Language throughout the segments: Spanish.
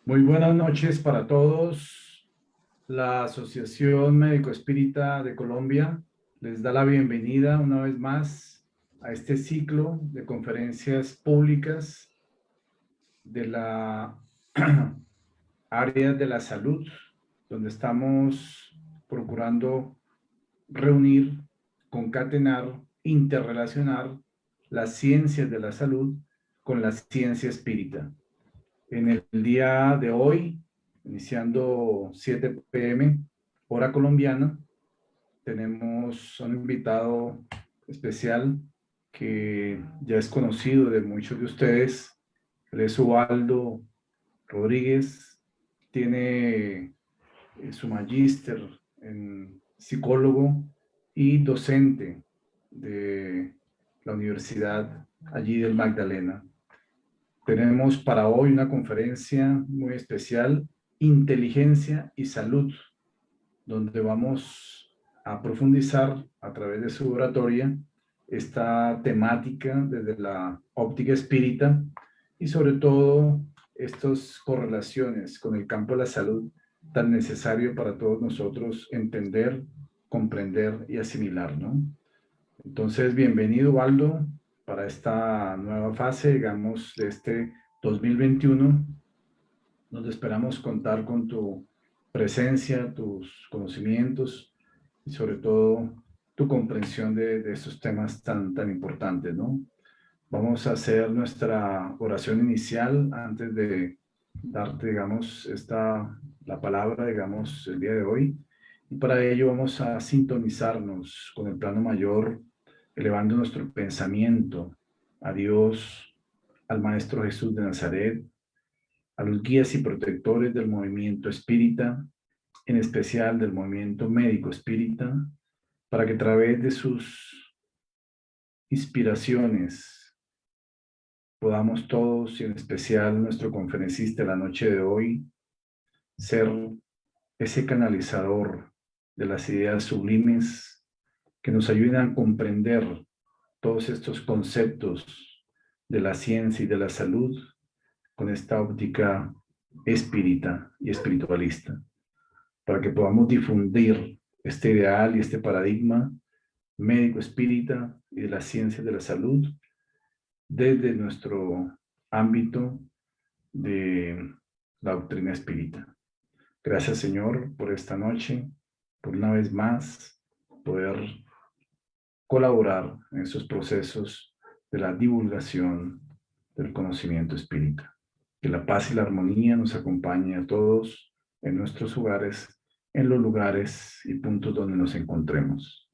Muy buenas noches para todos. La Asociación Médico Espírita de Colombia les da la bienvenida una vez más a este ciclo de conferencias públicas de la área de la salud, donde estamos procurando reunir, concatenar, interrelacionar las ciencias de la salud con la ciencia espírita. En el día de hoy, iniciando 7 p.m., hora colombiana, tenemos un invitado especial que ya es conocido de muchos de ustedes. Él es Ubaldo Rodríguez, tiene su magíster en psicólogo y docente de la Universidad allí del Magdalena. Tenemos para hoy una conferencia muy especial, Inteligencia y Salud, donde vamos a profundizar a través de su oratoria esta temática desde la óptica espírita y sobre todo estas correlaciones con el campo de la salud tan necesario para todos nosotros entender, comprender y asimilar, ¿no? Entonces, bienvenido, Waldo, para esta nueva fase, digamos, de este 2021, donde esperamos contar con tu presencia, tus conocimientos y sobre todo tu comprensión de estos temas tan importantes, ¿no? Vamos a hacer nuestra oración inicial antes de darte, digamos, la palabra, digamos, el día de hoy. Y para ello vamos a sintonizarnos con el plano mayor, elevando nuestro pensamiento a Dios, al Maestro Jesús de Nazaret, a los guías y protectores del movimiento espírita, en especial del movimiento médico espírita, para que a través de sus inspiraciones podamos todos, y en especial nuestro conferencista la noche de hoy, ser ese canalizador de las ideas sublimes que nos ayudan a comprender todos estos conceptos de la ciencia y de la salud con esta óptica espírita y espiritualista, para que podamos difundir este ideal y este paradigma médico espírita y de la ciencia de la salud desde nuestro ámbito de la doctrina espírita. Gracias, Señor, por esta noche, por una vez más poder colaborar en esos procesos de la divulgación del conocimiento espírita. Que la paz y la armonía nos acompañe a todos en nuestros hogares, en los lugares y puntos donde nos encontremos.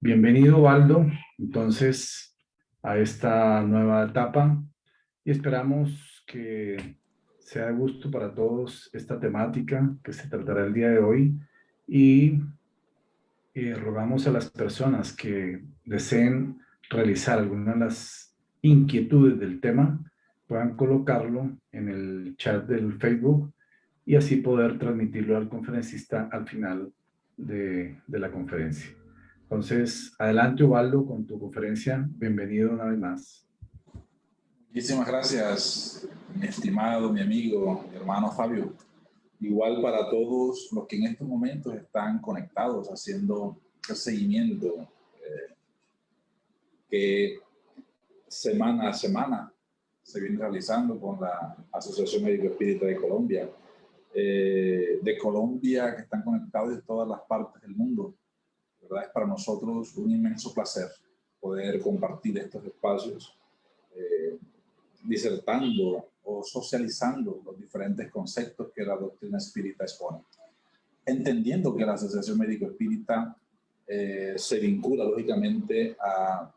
Bienvenido, Waldo, entonces, a esta nueva etapa y esperamos que sea de gusto para todos esta temática que se tratará el día de hoy y rogamos a las personas que deseen realizar alguna de las inquietudes del tema, puedan colocarlo en el chat del Facebook y así poder transmitirlo al conferencista al final de la conferencia. Entonces, adelante, Ubaldo, con tu conferencia. Bienvenido una vez más. Muchísimas gracias, mi estimado, mi amigo, mi hermano Fabio. Igual para todos los que en estos momentos están conectados, haciendo el seguimiento que semana a semana se viene realizando con la Asociación Médico Espírita de Colombia, que están conectados de todas las partes del mundo. ¿Verdad? Es para nosotros un inmenso placer poder compartir estos espacios, disertando o socializando los diferentes conceptos que la doctrina espírita expone. Entendiendo que la Asociación Médico Espírita se vincula lógicamente a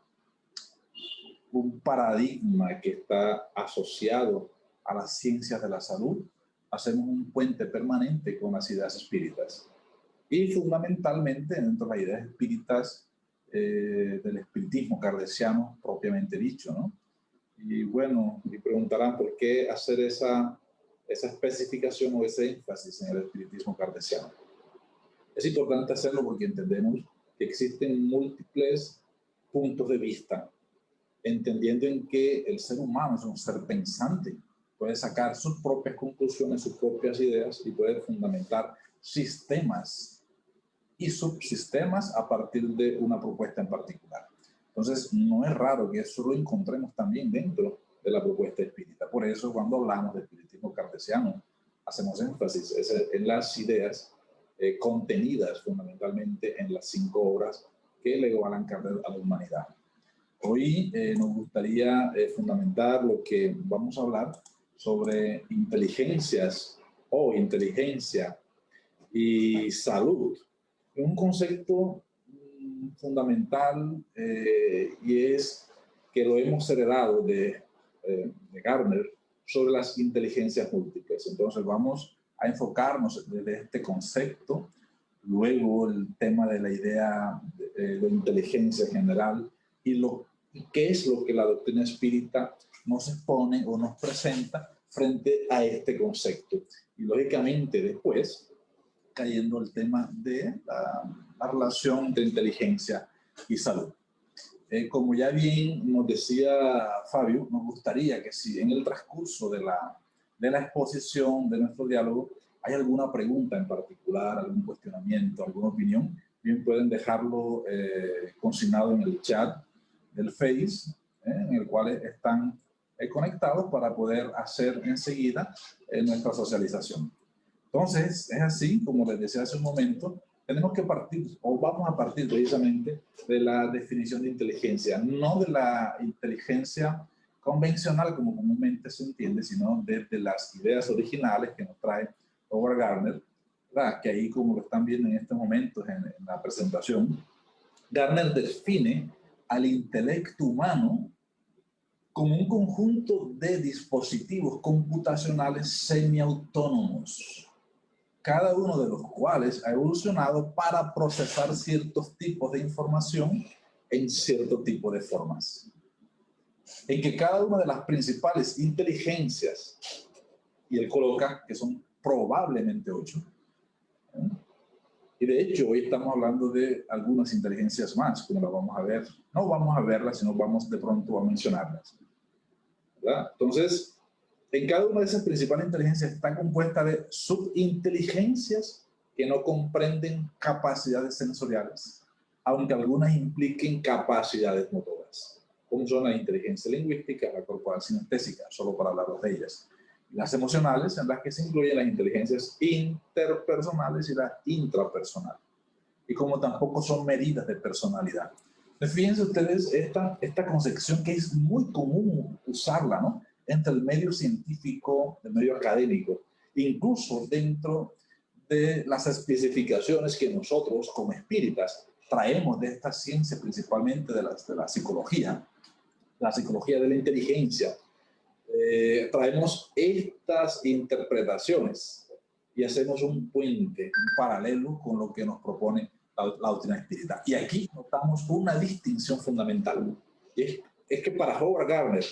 un paradigma que está asociado a las ciencias de la salud, hacemos un puente permanente con las ideas espíritas. Y fundamentalmente dentro de las ideas espíritas del espiritismo kardeciano propiamente dicho, ¿no? Y bueno, me preguntarán por qué hacer esa especificación o ese énfasis en el espiritismo kardeciano. Es importante hacerlo porque entendemos que existen múltiples puntos de vista entendiendo en que el ser humano es un ser pensante, puede sacar sus propias conclusiones, sus propias ideas y puede fundamentar sistemas y subsistemas a partir de una propuesta en particular. Entonces, no es raro que eso lo encontremos también dentro de la propuesta espírita. Por eso, cuando hablamos de espiritismo cartesiano, hacemos énfasis en las ideas contenidas fundamentalmente en las 5 obras que legó Allan Kardec a la humanidad. Hoy nos gustaría fundamentar lo que vamos a hablar sobre inteligencias o inteligencia y salud. Un concepto fundamental y es que lo hemos heredado de Gardner sobre las inteligencias múltiples. Entonces vamos a enfocarnos desde este concepto, luego el tema de la idea de inteligencia general y qué es lo que la doctrina espírita nos expone o nos presenta frente a este concepto. Y lógicamente después, cayendo el tema de la relación entre inteligencia y salud. Como ya bien nos decía Fabio, nos gustaría que si en el transcurso de la exposición, de nuestro diálogo, hay alguna pregunta en particular, algún cuestionamiento, alguna opinión, bien pueden dejarlo consignado en el chat del Face, en el cual están conectados para poder hacer enseguida nuestra socialización. Entonces, es así, como les decía hace un momento, tenemos que partir, o vamos a partir precisamente de la definición de inteligencia, no de la inteligencia convencional como comúnmente se entiende, sino desde las ideas originales que nos trae Howard Gardner, ¿verdad? Que ahí, como lo están viendo en estos momentos en la presentación, Gardner define al intelecto humano como un conjunto de dispositivos computacionales semiautónomos, cada uno de los cuales ha evolucionado para procesar ciertos tipos de información en cierto tipo de formas. En que cada una de las principales inteligencias, y él coloca que son probablemente 8, y de hecho hoy estamos hablando de algunas inteligencias más, como las vamos a ver. No vamos a verlas, sino vamos de pronto a mencionarlas, ¿verdad? Entonces, en cada una de esas principales inteligencias está compuesta de subinteligencias que no comprenden capacidades sensoriales, aunque algunas impliquen capacidades motoras, como son la inteligencia lingüística, la corporal sinestésica, solo para hablar de ellas, y las emocionales, en las que se incluyen las inteligencias interpersonales y la intrapersonal, y como tampoco son medidas de personalidad. Fíjense ustedes esta concepción que es muy común usarla, ¿no?, entre el medio científico, el medio académico, incluso dentro de las especificaciones que nosotros como espíritas traemos de esta ciencia, principalmente de la psicología de la inteligencia. Traemos estas interpretaciones y hacemos un puente, un paralelo con lo que nos propone la doctrina espírita. Y aquí notamos una distinción fundamental. Es que para Howard Gardner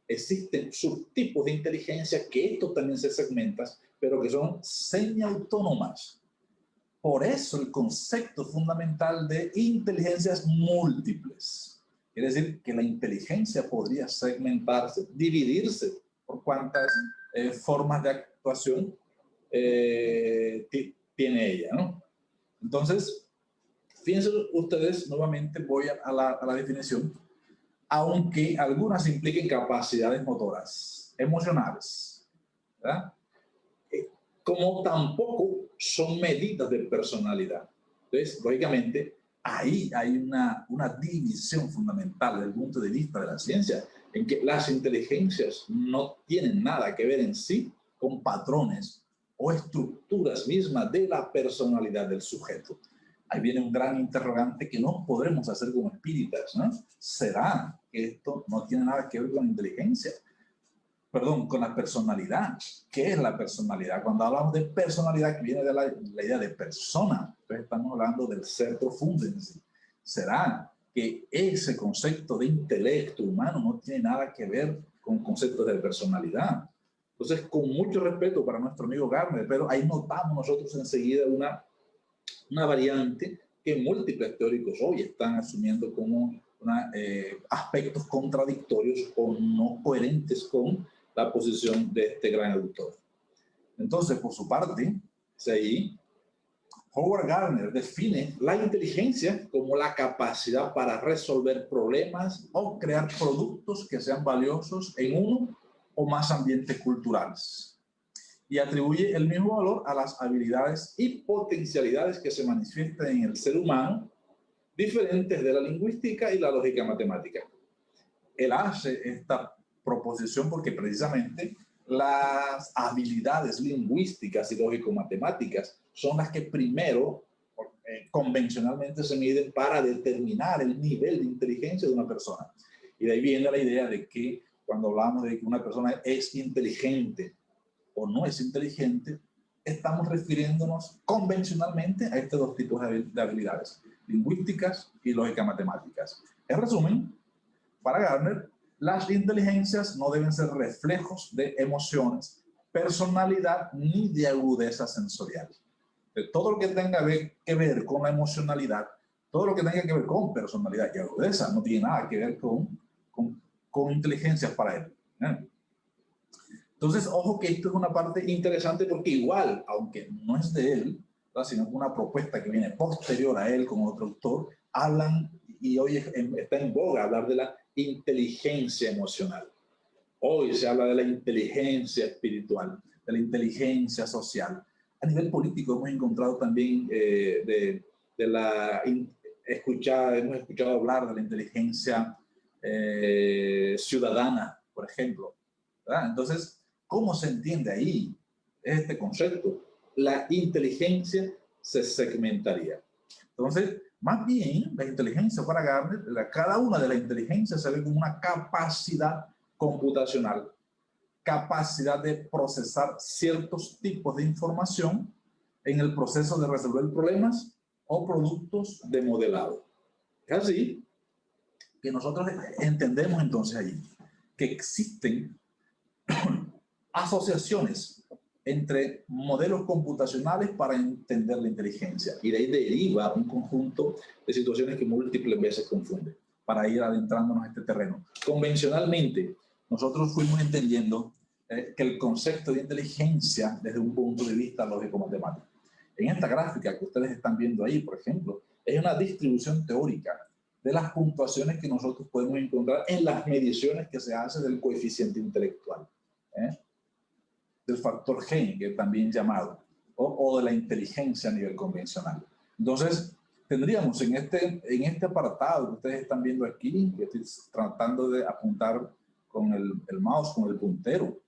existen subtipos de inteligencia que esto también se segmenta, pero que son semiautónomas. Por eso el concepto fundamental de inteligencias múltiples. Quiere decir que la inteligencia podría segmentarse, dividirse por cuántas formas de actuación tiene ella, ¿no? Entonces, fíjense ustedes, nuevamente voy a la definición. Aunque algunas impliquen capacidades motoras, emocionales, ¿verdad? Como tampoco son medidas de personalidad. Entonces, lógicamente, ahí hay una división fundamental desde el punto de vista de la ciencia, en que las inteligencias no tienen nada que ver en sí con patrones o estructuras mismas de la personalidad del sujeto. Ahí viene un gran interrogante que no podremos hacer como espíritas, ¿no? ¿Será que esto no tiene nada que ver con la inteligencia? Perdón, con la personalidad. ¿Qué es la personalidad? Cuando hablamos de personalidad, que viene de la idea de persona, entonces estamos hablando del ser profundo en sí. ¿Será que ese concepto de intelecto humano no tiene nada que ver con conceptos de personalidad? Entonces, con mucho respeto para nuestro amigo Gardner, pero ahí notamos nosotros enseguida una variante que múltiples teóricos hoy están asumiendo como aspectos contradictorios o no coherentes con la posición de este gran autor. Entonces, por su parte, Howard Gardner define la inteligencia como la capacidad para resolver problemas o crear productos que sean valiosos en uno o más ambientes culturales, y atribuye el mismo valor a las habilidades y potencialidades que se manifiestan en el ser humano, diferentes de la lingüística y la lógica matemática. Él hace esta proposición porque precisamente las habilidades lingüísticas y lógico-matemáticas son las que primero convencionalmente se miden para determinar el nivel de inteligencia de una persona. Y de ahí viene la idea de que cuando hablamos de que una persona es inteligente o no es inteligente, estamos refiriéndonos convencionalmente a estos dos tipos de habilidades, lingüísticas y lógica-matemáticas. En resumen, para Gardner, las inteligencias no deben ser reflejos de emociones, personalidad ni de agudeza sensorial. Todo lo que tenga que ver con la emocionalidad, todo lo que tenga que ver con personalidad y agudeza no tiene nada que ver con inteligencias para él. Entonces, ojo que esto es una parte interesante porque igual, aunque no es de él, sino que una propuesta que viene posterior a él con otro autor, hablan, y hoy está en boga hablar de la inteligencia emocional. Hoy se habla de la inteligencia espiritual, de la inteligencia social. A nivel político hemos encontrado también hemos escuchado hablar de la inteligencia ciudadana, por ejemplo, ¿verdad? Entonces, ¿cómo se entiende ahí este concepto? La inteligencia se segmentaría. Entonces, más bien, la inteligencia para Gardner, cada una de las inteligencias se ve como una capacidad computacional, capacidad de procesar ciertos tipos de información en el proceso de resolver problemas o productos de modelado. Es así que nosotros entendemos entonces allí que existen asociaciones entre modelos computacionales para entender la inteligencia, y de ahí deriva un conjunto de situaciones que múltiples veces confunden para ir adentrándonos a este terreno. Convencionalmente, nosotros fuimos entendiendo que el concepto de inteligencia desde un punto de vista lógico-matemático. En esta gráfica que ustedes están viendo ahí, por ejemplo, es una distribución teórica de las puntuaciones que nosotros podemos encontrar en las mediciones que se hacen del coeficiente intelectual, del factor G, que es también llamado, o de la inteligencia a nivel convencional. Entonces, tendríamos en este apartado que ustedes están viendo aquí, que estoy tratando de apuntar con el mouse, con el puntero,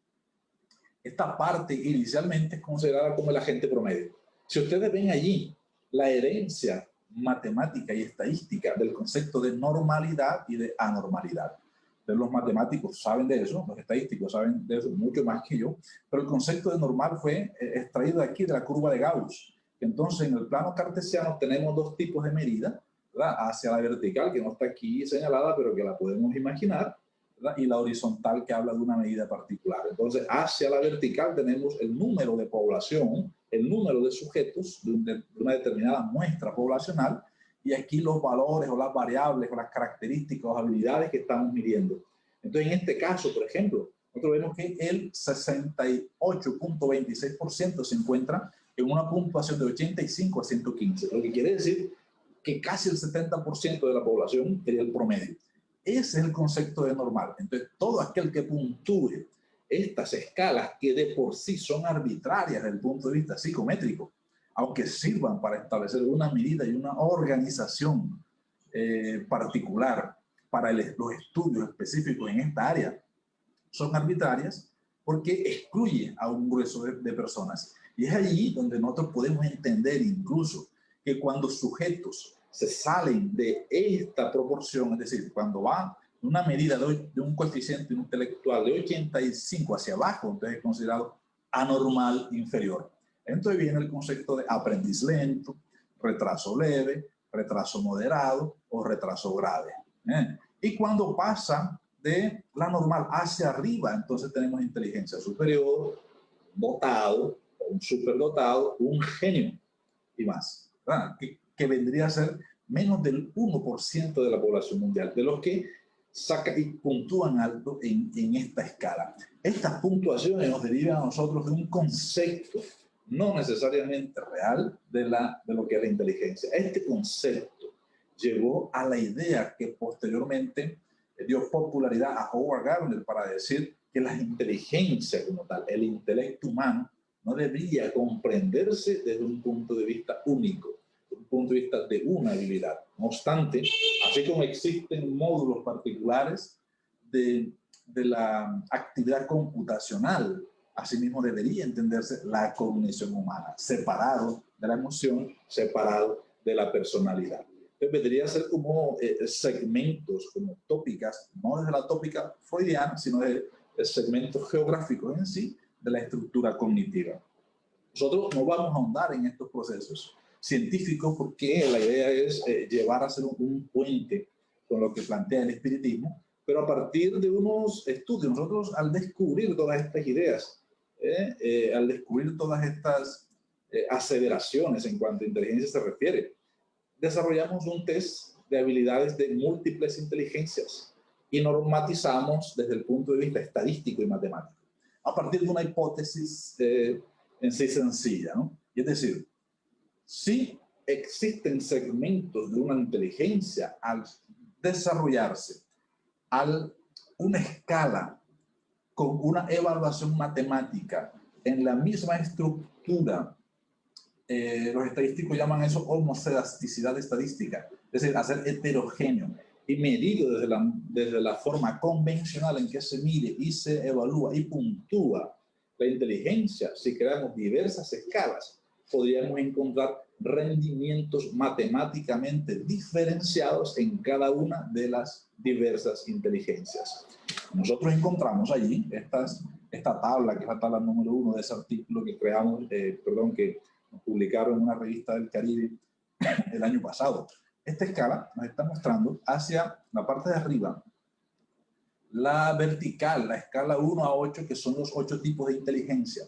esta parte inicialmente es considerada como el agente promedio. Si ustedes ven allí la herencia matemática y estadística del concepto de normalidad y de anormalidad. Entonces, los matemáticos saben de eso, los estadísticos saben de eso mucho más que yo, pero el concepto de normal fue extraído de aquí, de la curva de Gauss. Entonces, en el plano cartesiano tenemos dos tipos de medida, ¿verdad? Hacia la vertical, que no está aquí señalada, pero que la podemos imaginar, ¿verdad? Y la horizontal, que habla de una medida particular. Entonces, hacia la vertical tenemos el número de población, el número de sujetos de una determinada muestra poblacional, y aquí los valores o las variables o las características o habilidades que estamos midiendo. Entonces, en este caso, por ejemplo, nosotros vemos que el 68.26% se encuentra en una puntuación de 85 a 115, lo que quiere decir que casi el 70% de la población sería el promedio. Ese es el concepto de normal. Entonces, todo aquel que puntúe estas escalas, que de por sí son arbitrarias desde el punto de vista psicométrico, aunque sirvan para establecer una medida y una organización particular para los estudios específicos en esta área, son arbitrarias porque excluye a un grueso de personas. Y es allí donde nosotros podemos entender incluso que cuando sujetos se salen de esta proporción, es decir, cuando van una medida de un coeficiente intelectual de 85 hacia abajo, entonces es considerado anormal inferior. Entonces viene el concepto de aprendiz lento, retraso leve, retraso moderado o retraso grave. Y cuando pasa de la normal hacia arriba, entonces tenemos inteligencia superior, dotado, un superdotado, un genio y más, ¿verdad? Que vendría a ser menos del 1% de la población mundial, de los que saca y puntúan alto en esta escala. Estas puntuaciones nos derivan a nosotros de un concepto no necesariamente real de lo que es la inteligencia. Este concepto llevó a la idea que posteriormente dio popularidad a Howard Gardner para decir que la inteligencia como tal, el intelecto humano, no debería comprenderse desde un punto de vista único, desde un punto de vista de una habilidad. No obstante, así como existen módulos particulares de la actividad computacional, asimismo debería entenderse la cognición humana, separado de la emoción, separado de la personalidad. Entonces, debería ser como segmentos, como tópicas, no desde la tópica freudiana, sino de segmentos geográficos en sí de la estructura cognitiva. Nosotros no vamos a ahondar en estos procesos científicos porque la idea es llevar a ser un puente con lo que plantea el espiritismo, pero a partir de unos estudios, nosotros al descubrir todas estas ideas, al descubrir todas estas aseveraciones en cuanto a inteligencia se refiere, desarrollamos un test de habilidades de múltiples inteligencias y normatizamos desde el punto de vista estadístico y matemático, a partir de una hipótesis en sí sencilla, ¿no? Y es decir, si existen segmentos de una inteligencia al desarrollarse una escala con una evaluación matemática en la misma estructura, los estadísticos llaman eso homocedasticidad estadística, es decir, hacer heterogéneo y medido desde la forma convencional en que se mide y se evalúa y puntúa la inteligencia. Si creamos diversas escalas, podríamos encontrar rendimientos matemáticamente diferenciados en cada una de las diversas inteligencias. Nosotros encontramos allí esta tabla, que es la tabla número 1 de ese artículo que creamos, que nos publicaron en una revista del Caribe el año pasado. Esta escala nos está mostrando hacia la parte de arriba la vertical, la escala 1 a 8, que son los 8 tipos de inteligencia.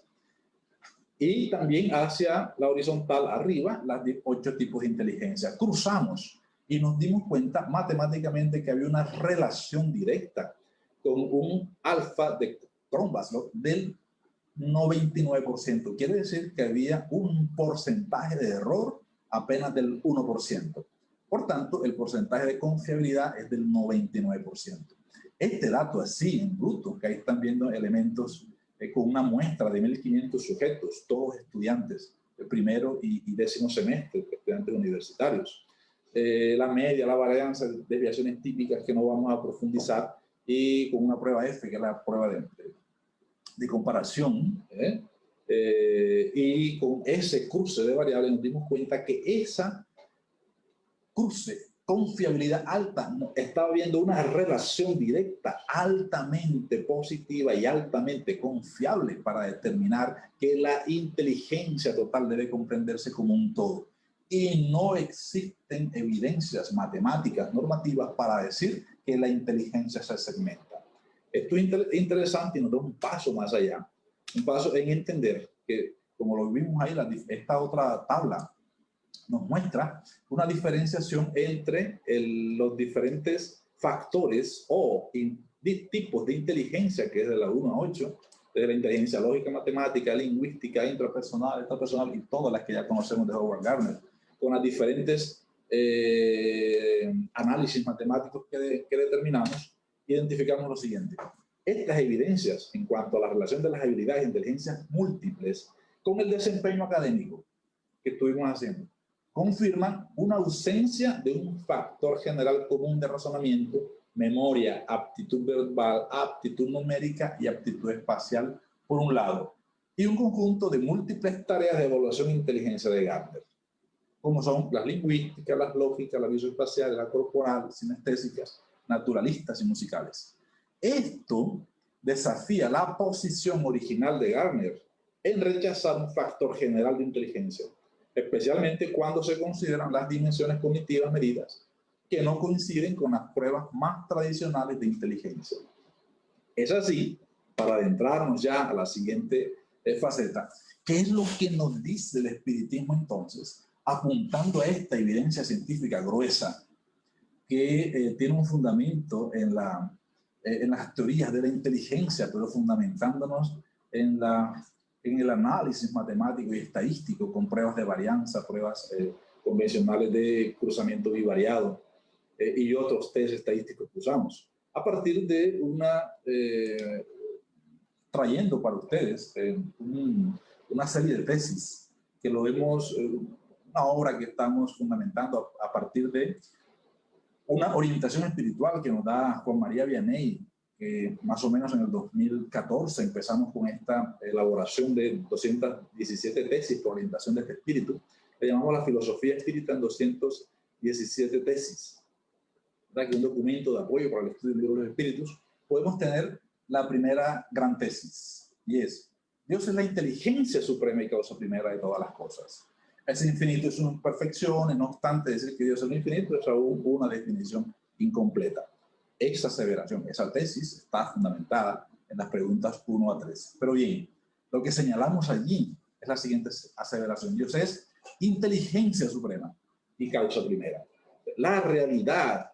Y también hacia la horizontal arriba, las 8 tipos de inteligencia. Cruzamos y nos dimos cuenta matemáticamente que había una relación directa con un alfa de Cron-Baslow del 99%. Quiere decir que había un porcentaje de error apenas del 1%. Por tanto, el porcentaje de confiabilidad es del 99%. Este dato así, en bruto, que ahí están viendo elementos con una muestra de 1.500 sujetos, todos estudiantes de primero y décimo semestre, estudiantes universitarios. La media, la varianza, desviaciones típicas que no vamos a profundizar, y con una prueba F, que es la prueba de comparación, y con ese cruce de variables nos dimos cuenta que esa cruce con fiabilidad alta estaba viendo una relación directa altamente positiva y altamente confiable para determinar que la inteligencia total debe comprenderse como un todo. Y no existen evidencias matemáticas normativas para decir que la inteligencia se segmenta. Esto es interesante y nos da un paso más allá, un paso en entender que, como lo vimos ahí, esta otra tabla nos muestra una diferenciación entre los diferentes factores o tipos de inteligencia, que es de la 1 a 8, de la inteligencia lógica, matemática, lingüística, intrapersonal, extrapersonal y todas las que ya conocemos de Howard Gardner, con las diferentes análisis matemáticos que determinamos, identificamos lo siguiente. Estas evidencias en cuanto a la relación de las habilidades e inteligencias múltiples con el desempeño académico que estuvimos haciendo confirman una ausencia de un factor general común de razonamiento, memoria, aptitud verbal, aptitud numérica y aptitud espacial, por un lado, y un conjunto de múltiples tareas de evaluación e inteligencia de Gardner, como son las lingüísticas, las lógicas, las visoespaciales, las corporales, sinestésicas, naturalistas y musicales. Esto desafía la posición original de Gardner en rechazar un factor general de inteligencia, especialmente cuando se consideran las dimensiones cognitivas medidas que no coinciden con las pruebas más tradicionales de inteligencia. Es así, para adentrarnos ya a la siguiente faceta, ¿qué es lo que nos dice el espiritismo entonces apuntando a esta evidencia científica gruesa que tiene un fundamento en las teorías de la inteligencia, pero fundamentándonos en el análisis matemático y estadístico con pruebas de varianza, pruebas convencionales de cruzamiento bivariado y otros test estadísticos que usamos. A partir de trayendo para ustedes una serie de tesis que lo vemos, una obra que estamos fundamentando a partir de una orientación espiritual que nos da Juan María Vianney, que más o menos en el 2014 empezamos con esta elaboración de 217 tesis por orientación de este espíritu. Le llamamos la filosofía espírita en 217 tesis. ¿Verdad? Que es un documento de apoyo para el estudio del libro de los espíritus. Podemos tener la primera gran tesis, y es: Dios es la inteligencia suprema y causa primera de todas las cosas. Es infinito y sus imperfecciones, no obstante decir que Dios es el infinito es aún una definición incompleta. Esa aseveración, esa tesis está fundamentada en las preguntas 1 a 3. Pero bien, lo que señalamos allí es la siguiente aseveración: Dios es inteligencia suprema y causa primera. La realidad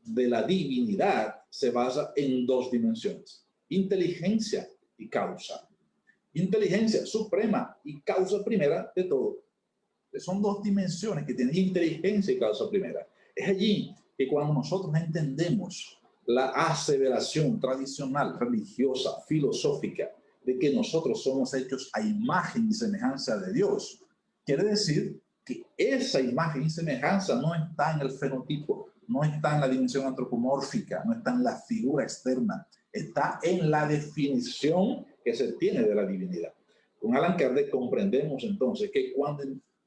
de la divinidad se basa en dos dimensiones: inteligencia y causa. Inteligencia suprema y causa primera de todo. Son dos dimensiones que tienen inteligencia y causa primera. Es allí que cuando nosotros entendemos la aseveración tradicional, religiosa, filosófica, de que nosotros somos hechos a imagen y semejanza de Dios, quiere decir que esa imagen y semejanza no está en el fenotipo, no está en la dimensión antropomórfica, no está en la figura externa, está en la definición que se tiene de la divinidad. Con Allan Kardec comprendemos entonces que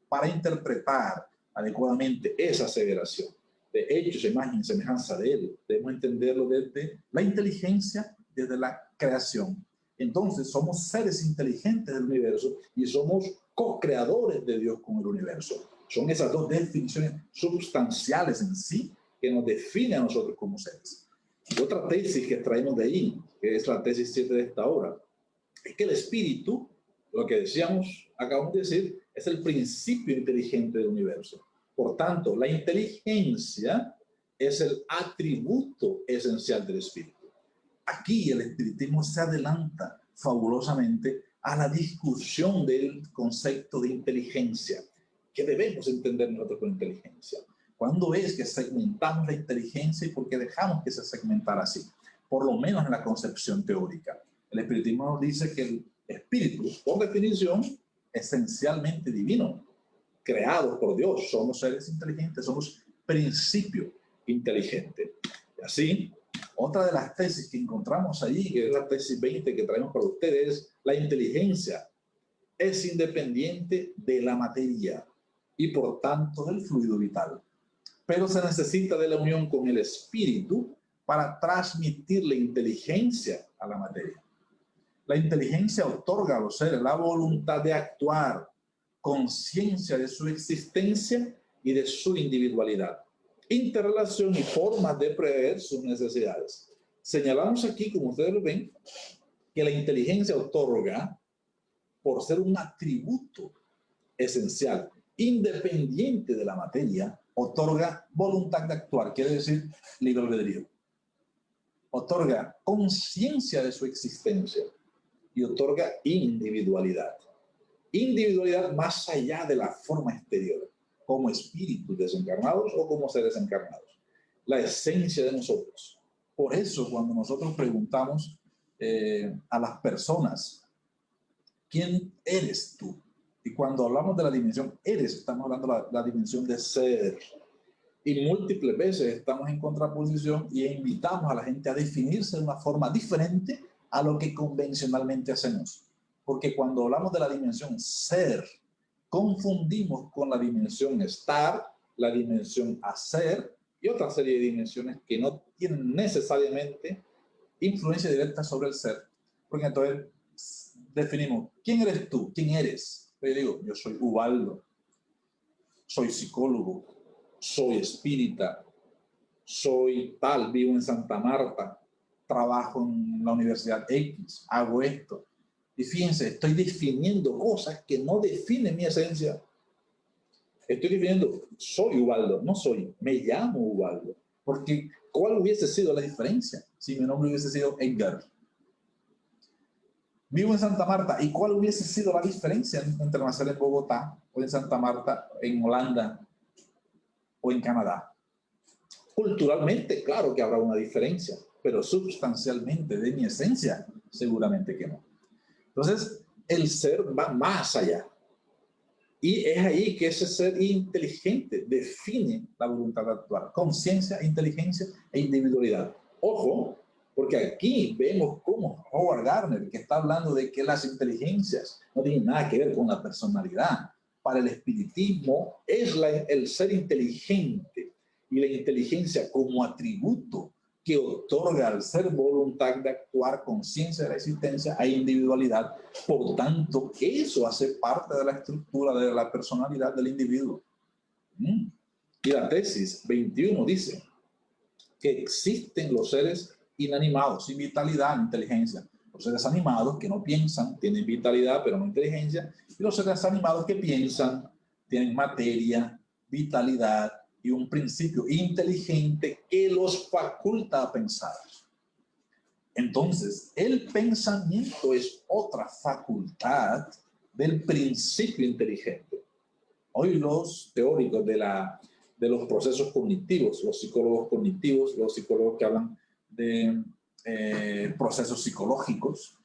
para interpretar adecuadamente esa aseveración de hechos, imagen y semejanza de Él, debemos entenderlo desde la inteligencia, desde la creación. Entonces somos seres inteligentes del universo y somos co-creadores de Dios con el universo. Son esas dos definiciones sustanciales en sí que nos definen a nosotros como seres. Y otra tesis que traemos de ahí, que es la tesis 7 de esta obra, es que el espíritu, lo que decíamos, acabamos de decir, es el principio inteligente del universo. Por tanto, la inteligencia es el atributo esencial del espíritu. Aquí el espiritismo se adelanta fabulosamente a la discusión del concepto de inteligencia. ¿Qué debemos entender nosotros con inteligencia? ¿Cuándo es que segmentamos la inteligencia y por qué dejamos que se segmentara así? Por lo menos en la concepción teórica. El espiritismo nos dice que el espíritu, por definición, esencialmente divino, creados por Dios, somos seres inteligentes, somos principio inteligente. Y así, otra de las tesis que encontramos allí, que es la tesis 20 que traemos para ustedes, la inteligencia es independiente de la materia y por tanto del fluido vital, pero se necesita de la unión con el espíritu para transmitir la inteligencia a la materia. La inteligencia otorga a los seres la voluntad de actuar, conciencia de su existencia y de su individualidad, interrelación y formas de prever sus necesidades. Señalamos aquí, como ustedes lo ven, que la inteligencia otorga, por ser un atributo esencial, independiente de la materia, otorga voluntad de actuar, quiere decir libre albedrío. Otorga conciencia de su existencia y otorga individualidad. Individualidad más allá de la forma exterior, como espíritus desencarnados o como seres encarnados. La esencia de nosotros. Por eso, cuando nosotros preguntamos a las personas, ¿quién eres tú? Y cuando hablamos de la dimensión eres, estamos hablando de la dimensión de ser. Y múltiples veces estamos en contraposición y invitamos a la gente a definirse de una forma diferente a lo que convencionalmente hacemos. Porque cuando hablamos de la dimensión ser, confundimos con la dimensión estar, la dimensión hacer y otra serie de dimensiones que no tienen necesariamente influencia directa sobre el ser. Porque entonces definimos, ¿quién eres tú? ¿Quién eres? Yo digo, yo soy Ubaldo, soy psicólogo, soy espírita, soy tal, vivo en Santa Marta, trabajo en la Universidad X, hago esto. Y fíjense, estoy definiendo cosas que no definen mi esencia. Estoy definiendo, soy Ubaldo, no soy, me llamo Ubaldo. Porque, ¿cuál hubiese sido la diferencia si mi nombre hubiese sido Edgar? Vivo en Santa Marta, ¿y cuál hubiese sido la diferencia entre nacer en Bogotá o en Santa Marta, en Holanda o en Canadá? Culturalmente, claro que habrá una diferencia, pero sustancialmente, de mi esencia, seguramente que no. Entonces, el ser va más allá. Y es ahí que ese ser inteligente define la voluntad de actuar. Conciencia, inteligencia e individualidad. Ojo, porque aquí vemos cómo Howard Gardner, que está hablando de que las inteligencias no tienen nada que ver con la personalidad. Para el espiritismo es el ser inteligente y la inteligencia como atributo que otorga al ser voluntad de actuar, conciencia de la existencia e individualidad. Por tanto, eso hace parte de la estructura de la personalidad del individuo. Y la tesis 21 dice que existen los seres inanimados, sin vitalidad, inteligencia. Los seres animados que no piensan, tienen vitalidad, pero no inteligencia. Y los seres animados que piensan, tienen materia, vitalidad y un principio inteligente que los faculta a pensar. Entonces, el pensamiento es otra facultad del principio inteligente. Hoy los teóricos de los procesos cognitivos, los psicólogos cognitivos, los psicólogos que hablan de procesos psicológicos,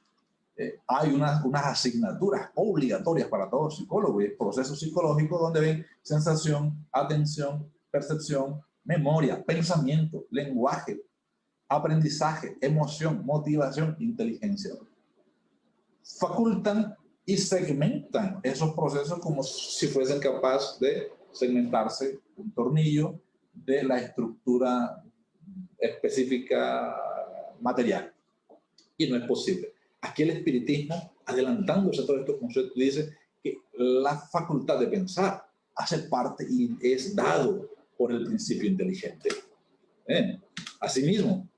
hay unas asignaturas obligatorias para todo psicólogo, y procesos psicológicos donde ven sensación, atención, percepción, memoria, pensamiento, lenguaje, aprendizaje, emoción, motivación, inteligencia. Facultan y segmentan esos procesos como si fuesen capaces de segmentarse un tornillo de la estructura específica material. Y no es posible. Aquí el espiritismo, adelantándose a todos estos conceptos, dice que la facultad de pensar hace parte y es dado por el principio inteligente. Asimismo,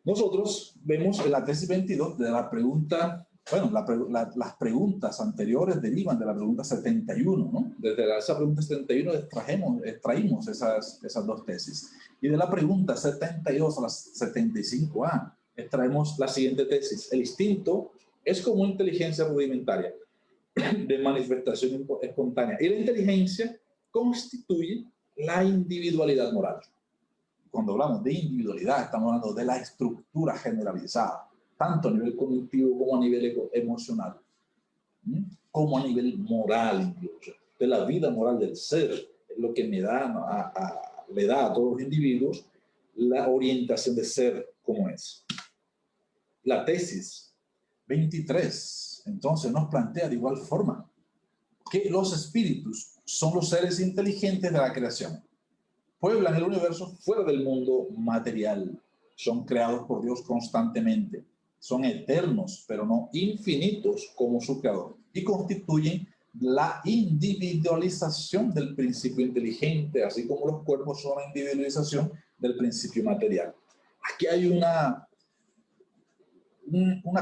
nosotros vemos en la tesis 22 de la pregunta, bueno, las preguntas anteriores derivan de la pregunta 71, ¿no? Desde esa pregunta 71 extraímos esas dos tesis. Y de la pregunta 72 a la 75A extraemos la siguiente tesis. El instinto es como una inteligencia rudimentaria de manifestación espontánea y la inteligencia constituye la individualidad moral. Cuando hablamos de individualidad, estamos hablando de la estructura generalizada, tanto a nivel cognitivo como a nivel emocional, como a nivel moral, incluso, de la vida moral del ser, es lo que le da a todos los individuos la orientación de ser como es. La tesis 23, entonces, nos plantea de igual forma que los espíritus son los seres inteligentes de la creación. Pueblan el universo fuera del mundo material. Son creados por Dios constantemente. Son eternos, pero no infinitos como su creador. Y constituyen la individualización del principio inteligente, así como los cuerpos son la individualización del principio material. Aquí hay una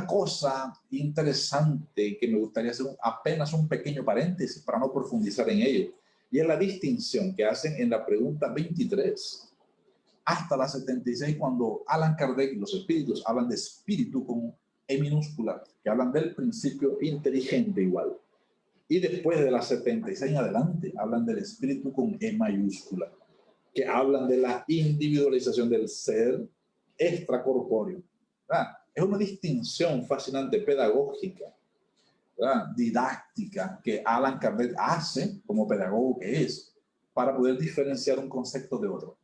cosa interesante que me gustaría hacer apenas un pequeño paréntesis para no profundizar en ello. Y es la distinción que hacen en la pregunta 23 hasta la 76, cuando Allan Kardec y los espíritus hablan de espíritu con E minúscula, que hablan del principio inteligente igual. Y después de la 76 en adelante, hablan del espíritu con E mayúscula, que hablan de la individualización del ser extracorpóreo. ¿Verdad? Es una distinción fascinante, pedagógica, ¿verdad? Didáctica, que Allan Kardec hace como pedagogo que es, para poder diferenciar un concepto de otro.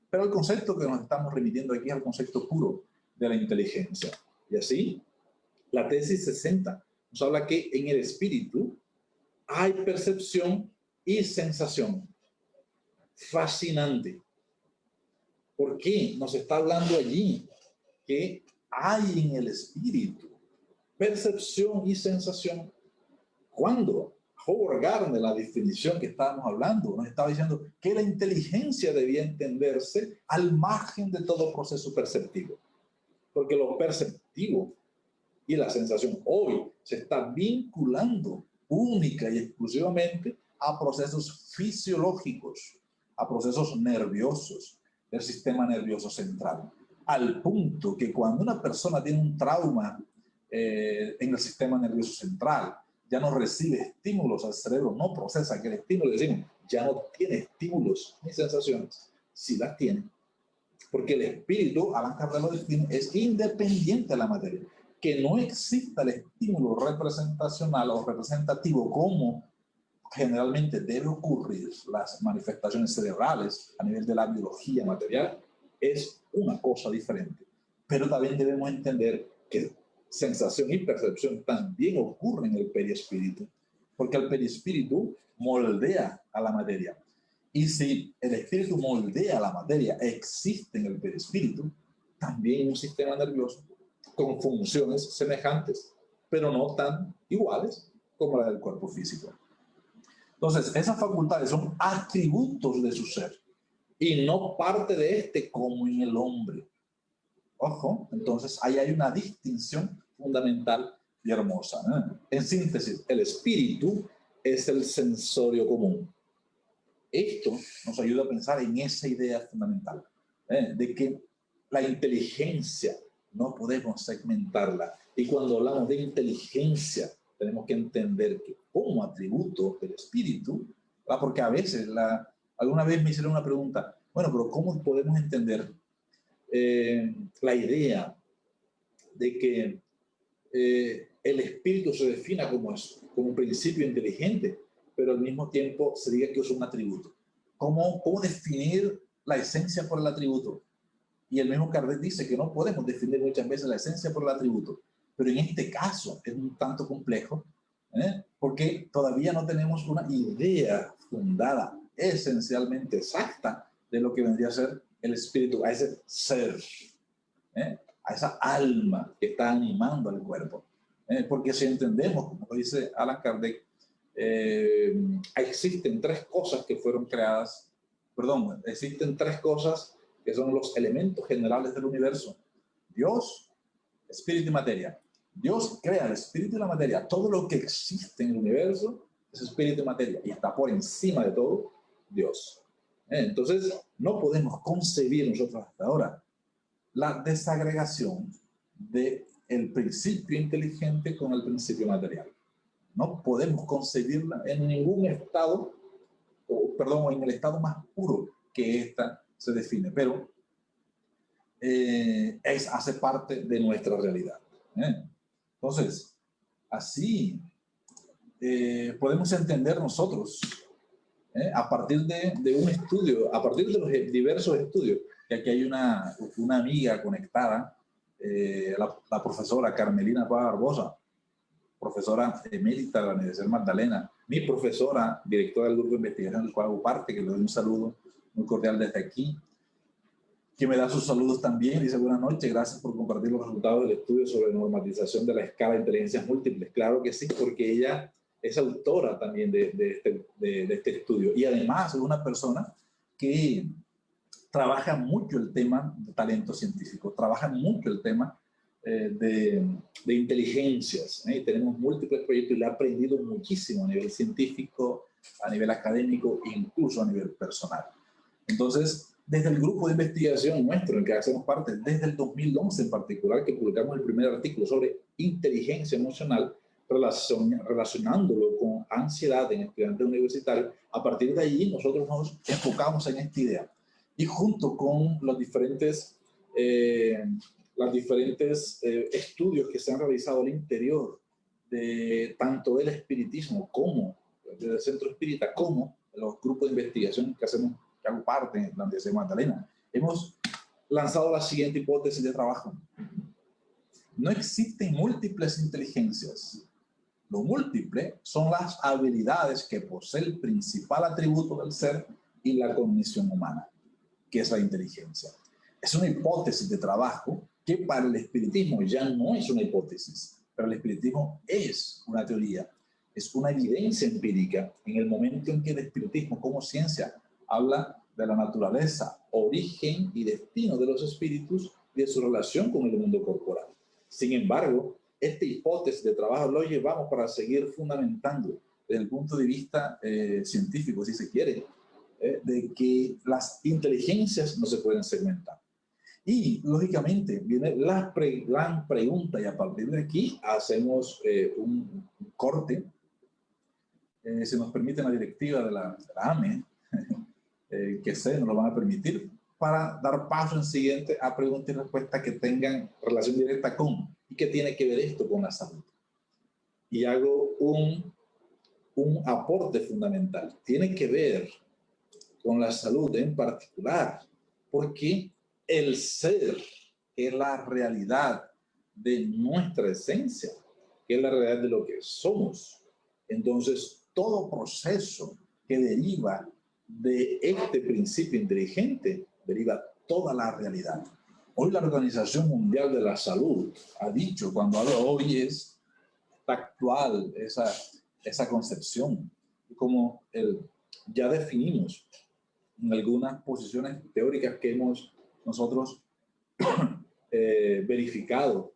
Pero el concepto que nos estamos remitiendo aquí es el concepto puro de la inteligencia. Y así, la tesis 60 nos habla que en el espíritu hay percepción y sensación. Fascinante. ¿Por qué? Nos está hablando allí que hay en el espíritu percepción y sensación. Cuando Howard Gardner, la definición que estábamos hablando, nos estaba diciendo que la inteligencia debía entenderse al margen de todo proceso perceptivo. Porque lo perceptivo y la sensación hoy se está vinculando única y exclusivamente a procesos fisiológicos, a procesos nerviosos del sistema nervioso central, al punto que cuando una persona tiene un trauma en el sistema nervioso central, ya no recibe estímulos al cerebro, no procesa aquel estímulo, decimos, ya no tiene estímulos ni sensaciones, sí las tiene, porque el espíritu, Allan Kardec lo define, es independiente de la materia, que no exista el estímulo representacional o representativo como generalmente debe ocurrir las manifestaciones cerebrales a nivel de la biología material, es una cosa diferente. Pero también debemos entender que sensación y percepción también ocurren en el perispíritu, porque el perispíritu moldea a la materia. Y si el espíritu moldea a la materia, existe en el perispíritu también un sistema nervioso con funciones semejantes, pero no tan iguales como la del cuerpo físico. Entonces, esas facultades son atributos de su ser y no parte de este como en el hombre. Ojo, entonces ahí hay una distinción fundamental y hermosa, ¿eh? En síntesis, el espíritu es el sensorio común. Esto nos ayuda a pensar en esa idea fundamental, de que la inteligencia no podemos segmentarla. Y cuando hablamos de inteligencia, tenemos que entender que como atributo del espíritu, porque a veces, alguna vez me hicieron una pregunta, bueno, pero ¿cómo podemos entender la idea de que el espíritu se defina como un principio inteligente, pero al mismo tiempo se diga que es un atributo? ¿Cómo definir la esencia por el atributo? Y el mismo Kardec dice que no podemos definir muchas veces la esencia por el atributo, pero en este caso es un tanto complejo, porque todavía no tenemos una idea fundada, esencialmente exacta, de lo que vendría a ser el espíritu, a ese ser, a esa alma que está animando al cuerpo. Porque si entendemos, como dice Allan Kardec, existen tres cosas que fueron creadas, existen tres cosas que son los elementos generales del universo: Dios, espíritu y materia. Dios crea el espíritu y la materia. Todo lo que existe en el universo es espíritu y materia, y está por encima de todo Dios. Entonces, no podemos concebir nosotros hasta ahora la desagregación del principio inteligente con el principio material. No podemos concebirla en ningún estado, en el estado más puro que ésta se define, pero hace parte de nuestra realidad. Entonces, así podemos entender nosotros, a partir de un estudio, a partir de los diversos estudios, que aquí hay una amiga conectada, la profesora Carmelina Paz Barbosa, profesora emérita de la Universidad Magdalena, mi profesora, directora del grupo de investigación del cual hago parte, que le doy un saludo muy cordial desde aquí, que me da sus saludos también. Dice: buenas noches, gracias por compartir los resultados del estudio sobre normalización de la escala de inteligencias múltiples. Claro que sí, porque ella es autora también de este estudio, y además es una persona que trabaja mucho el tema de talento científico, trabaja mucho el tema de inteligencias, y tenemos múltiples proyectos y le ha aprendido muchísimo a nivel científico, a nivel académico e incluso a nivel personal. Entonces, desde el grupo de investigación nuestro, en el que hacemos parte, desde el 2011 en particular, que publicamos el primer artículo sobre inteligencia emocional, relacionándolo con ansiedad en estudiantes universitarios, a partir de allí nosotros nos enfocamos en esta idea. Y junto con los diferentes estudios que se han realizado al interior de tanto del espiritismo como del Centro Espírita, como los grupos de investigación que hago parte en la Universidad Magdalena, hemos lanzado la siguiente hipótesis de trabajo: no existen múltiples inteligencias. Lo múltiple son las habilidades que posee el principal atributo del ser y la cognición humana, que es la inteligencia. Es una hipótesis de trabajo que para el espiritismo ya no es una hipótesis, pero el espiritismo es una teoría, es una evidencia empírica en el momento en que el espiritismo como ciencia habla de la naturaleza, origen y destino de los espíritus y de su relación con el mundo corporal. Sin embargo, esta hipótesis de trabajo lo llevamos para seguir fundamentando desde el punto de vista científico, si se quiere, de que las inteligencias no se pueden segmentar. Y, lógicamente, viene la gran pregunta, y a partir de aquí hacemos un corte, si nos permite la directiva de la AME, que sé, nos lo van a permitir, para dar paso en siguiente a preguntas y respuestas que tengan relación directa con, ¿y qué tiene que ver esto con la salud? Y hago un aporte fundamental. Tiene que ver con la salud en particular, porque el ser es la realidad de nuestra esencia, que es la realidad de lo que somos. Entonces, todo proceso que deriva de este principio inteligente deriva toda la realidad. Hoy la Organización Mundial de la Salud ha dicho, cuando habla hoy está actual esa concepción, como ya definimos en algunas posiciones teóricas que hemos nosotros verificado.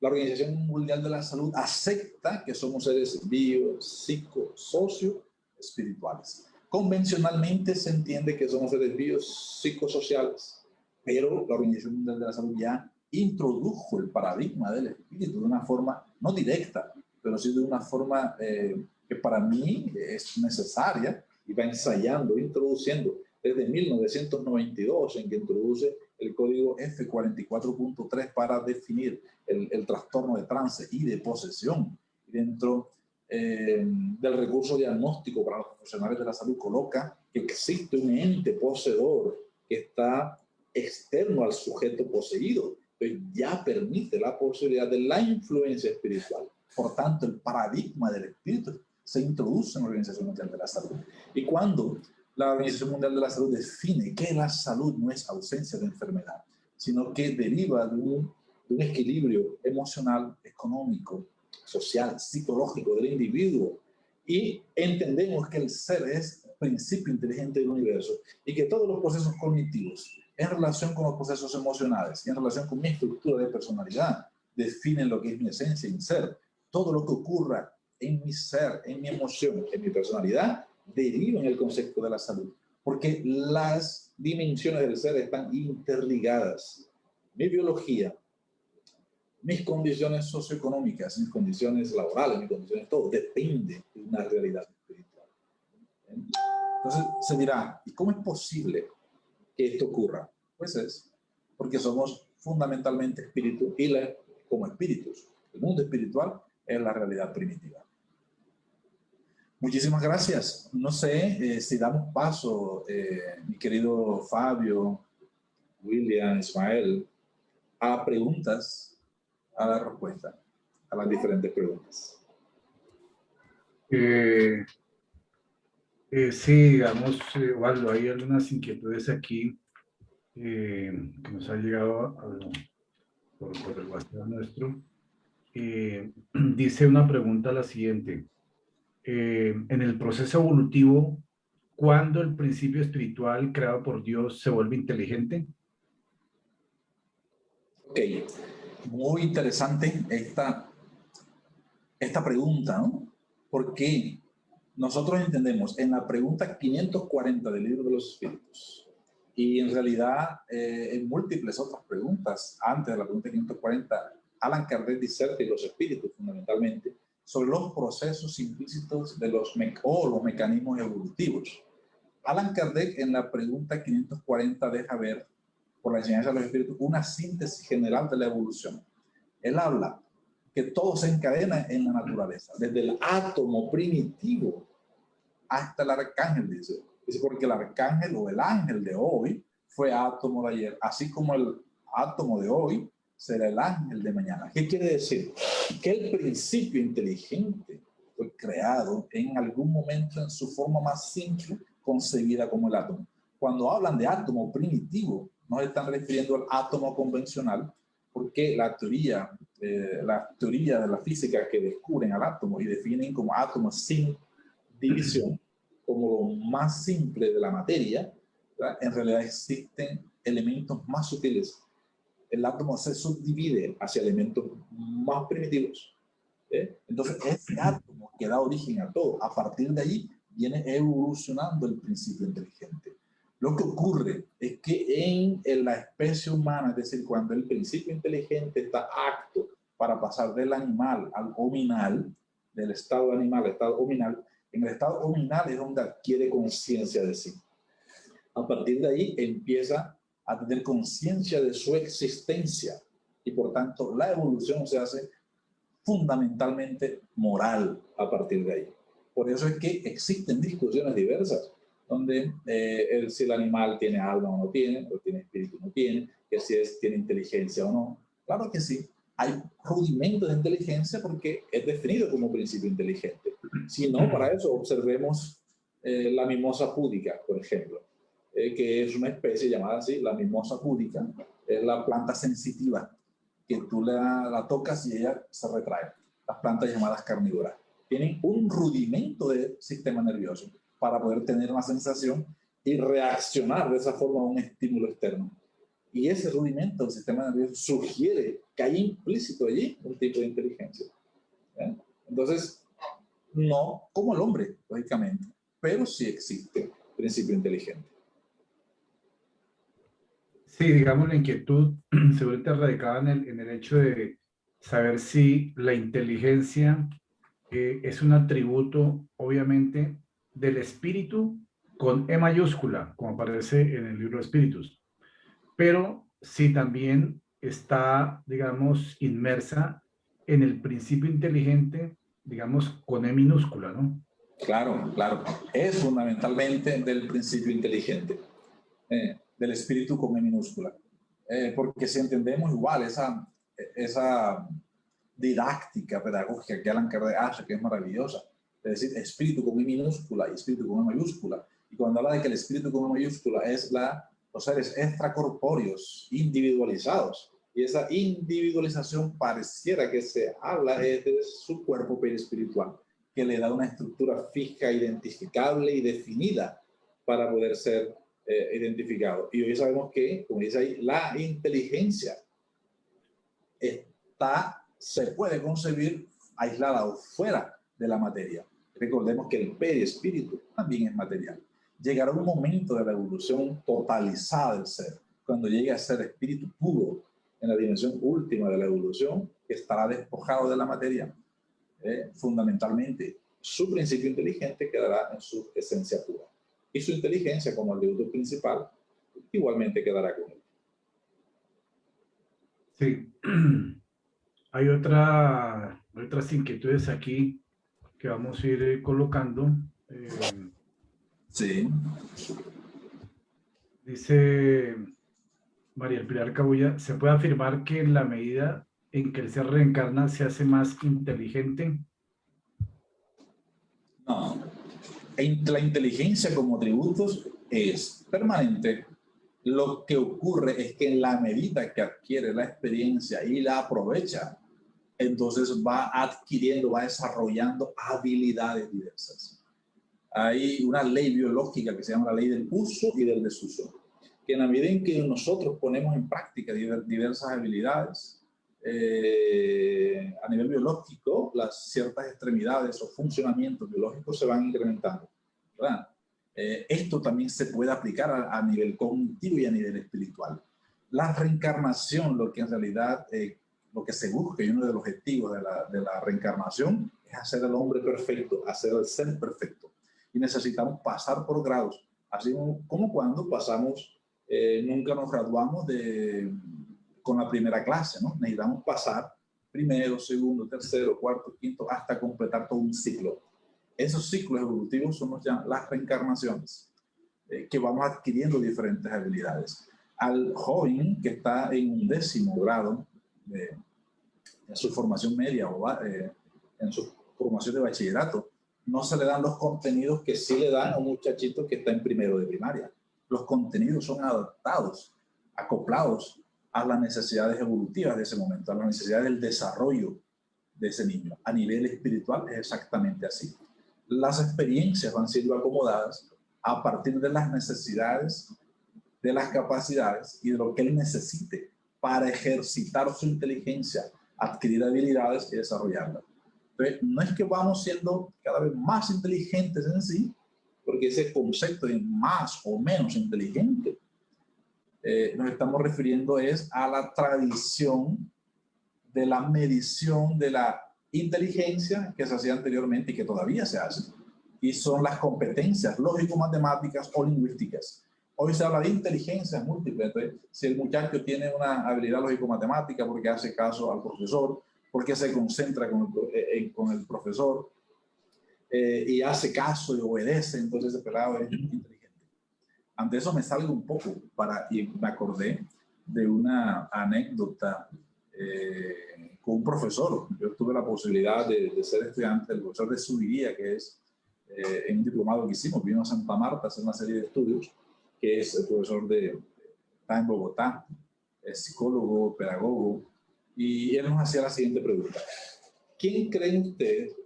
La Organización Mundial de la Salud acepta que somos seres bio, psico, socio, espirituales. Convencionalmente se entiende que somos seres bio, psicosociales, pero la Organización Mundial de la Salud ya introdujo el paradigma del espíritu de una forma no directa, pero sí de una forma que para mí es necesaria, y va ensayando, introduciendo desde 1992, en que introduce el código F44.3 para definir el trastorno de trance y de posesión. Dentro del recurso diagnóstico para los profesionales de la salud coloca que existe un ente poseedor que está externo al sujeto poseído, pero ya permite la posibilidad de la influencia espiritual. Por tanto, el paradigma del espíritu se introduce en la Organización Mundial de la Salud. Y cuando la Organización Mundial de la Salud define que la salud no es ausencia de enfermedad, sino que deriva de un equilibrio emocional, económico, social, psicológico del individuo, y entendemos que el ser es el principio inteligente del universo y que todos los procesos cognitivos en relación con los procesos emocionales y en relación con mi estructura de personalidad definen lo que es mi esencia y mi ser. Todo lo que ocurra en mi ser, en mi emoción, en mi personalidad, deriva en el concepto de la salud, porque las dimensiones del ser están interligadas. Mi biología, mis condiciones socioeconómicas, mis condiciones laborales, mis condiciones, todo depende de una realidad espiritual. Entonces se dirá, ¿y cómo es posible que esto ocurra? Pues es porque somos fundamentalmente espíritu y como espíritus. El mundo espiritual es la realidad primitiva. Muchísimas gracias. No sé si damos paso, mi querido Fabio, William, Ismael, a preguntas, a la respuesta, a las diferentes preguntas. Sí, digamos, Waldo, hay algunas inquietudes aquí que nos han llegado por el WhatsApp nuestro. Dice una pregunta la siguiente. En el proceso evolutivo, ¿cuándo el principio espiritual creado por Dios se vuelve inteligente? Ok, muy interesante esta pregunta, ¿no? Porque nosotros entendemos en la pregunta 540 del Libro de los Espíritus, y en realidad en múltiples otras preguntas antes de la pregunta 540, Allan Kardec diserta los espíritus fundamentalmente sobre los procesos implícitos de los mecanismos evolutivos. Allan Kardec en la pregunta 540 deja ver, por la enseñanza de los espíritus, una síntesis general de la evolución. Él habla que todo se encadena en la naturaleza, desde el átomo primitivo hasta el arcángel, dice porque el arcángel o el ángel de hoy fue átomo de ayer, así como el átomo de hoy será el ángel de mañana. ¿Qué quiere decir? Que el principio inteligente fue creado en algún momento en su forma más simple, concebida como el átomo. Cuando hablan de átomo primitivo, no se están refiriendo al átomo convencional, porque la teoría de la física que descubren al átomo y definen como átomo sin división, como lo más simple de la materia, ¿verdad? En realidad existen elementos más sutiles. El átomo se subdivide hacia elementos más primitivos, Entonces, ese átomo que da origen a todo, a partir de ahí viene evolucionando el principio inteligente. Lo que ocurre es que en la especie humana, es decir, cuando el principio inteligente está apto para pasar del animal al hominal, del estado animal al estado hominal, en el estado hominal es donde adquiere conciencia de sí. A partir de ahí empieza a tener conciencia de su existencia y por tanto la evolución se hace fundamentalmente moral a partir de ahí. Por eso es que existen discusiones diversas donde si el animal tiene alma o no tiene, o tiene espíritu o no tiene, que si tiene inteligencia o no. Claro que sí, hay rudimentos de inteligencia porque es definido como principio inteligente. Si no, para eso observemos la mimosa púdica, por ejemplo, que es una especie llamada así, la mimosa púdica, es la planta sensitiva, que tú la tocas y ella se retrae. Las plantas llamadas carnívoras tienen un rudimento de sistema nervioso para poder tener una sensación y reaccionar de esa forma a un estímulo externo. Y ese rudimento del sistema nervioso sugiere que hay implícito allí un tipo de inteligencia. Entonces, no como el hombre, lógicamente, pero sí existe principio inteligente. Sí, digamos, la inquietud seguramente radicaba en el hecho de saber si la inteligencia es un atributo, obviamente, del espíritu con E mayúscula, como aparece en el libro de Espíritus, pero si también está, digamos, inmersa en el principio inteligente, digamos, con E minúscula, ¿no? Claro, claro. Es fundamentalmente del principio inteligente, del espíritu con E minúscula. Porque si entendemos igual esa didáctica pedagógica que Allan Kardec hace, que es maravillosa, es decir, espíritu con I minúscula y espíritu con E mayúscula. Y cuando habla de que el espíritu con E mayúscula es los seres extracorpóreos, individualizados, y esa individualización pareciera que se habla de su cuerpo perispiritual, que le da una estructura fija, identificable y definida para poder ser identificado. Y hoy sabemos que, como dice ahí, la inteligencia se puede concebir aislada o fuera de la materia. Recordemos que el perispíritu también es material. Llegará un momento de la evolución totalizada del ser, cuando llegue a ser espíritu puro, en la dimensión última de la evolución, que estará despojado de la materia. Fundamentalmente, su principio inteligente quedará en su esencia pura. Y su inteligencia, como atributo principal, igualmente quedará con él. Sí. Hay otras inquietudes aquí que vamos a ir colocando. Sí. Dice María El Pilar Cabulla, ¿se puede afirmar que en la medida en que el ser reencarna se hace más inteligente? No. La inteligencia como atributos es permanente. Lo que ocurre es que en la medida que adquiere la experiencia y la aprovecha, entonces va adquiriendo, va desarrollando habilidades diversas. Hay una ley biológica que se llama la ley del uso y del desuso, que en la medida en que nosotros ponemos en práctica diversas habilidades, a nivel biológico, las ciertas extremidades o funcionamientos biológicos se van incrementando, ¿verdad? Esto también se puede aplicar a nivel cognitivo y a nivel espiritual. La reencarnación, lo que en realidad lo que se busca y uno de los objetivos de la reencarnación es hacer al hombre perfecto, hacer al ser perfecto. Y necesitamos pasar por grados, así como cuando pasamos, nunca nos graduamos con la primera clase, ¿no? Necesitamos pasar primero, segundo, tercero, cuarto, quinto, hasta completar todo un ciclo. Esos ciclos evolutivos son las reencarnaciones, que vamos adquiriendo diferentes habilidades. Al joven que está en un 10º grado en su formación media o en su formación de bachillerato, no se le dan los contenidos que sí le dan a un muchachito que está en primero de primaria. Los contenidos son adaptados, acoplados a las necesidades evolutivas de ese momento, a las necesidades del desarrollo de ese niño. A nivel espiritual es exactamente así. Las experiencias van siendo acomodadas a partir de las necesidades, de las capacidades y de lo que él necesite para ejercitar su inteligencia, adquirir habilidades y desarrollarlas. Entonces, no es que vamos siendo cada vez más inteligentes en sí, porque ese concepto de más o menos inteligente, nos estamos refiriendo es a la tradición de la medición de la inteligencia que se hacía anteriormente y que todavía se hace, y son las competencias lógico-matemáticas o lingüísticas. Hoy se habla de inteligencias múltiples. Entonces, si el muchacho tiene una habilidad lógico-matemática porque hace caso al profesor, porque se concentra con el profesor y hace caso y obedece, entonces ese pelado es inteligente. Ante eso me salgo un poco y me acordé de una anécdota con un profesor. Yo tuve la posibilidad de ser estudiante del profesor de Subiría, que es en un diplomado que hicimos, vino a Santa Marta a hacer una serie de estudios, que es el profesor está en Bogotá, es psicólogo, pedagogo, y él nos hacía la siguiente pregunta. ¿Quién creen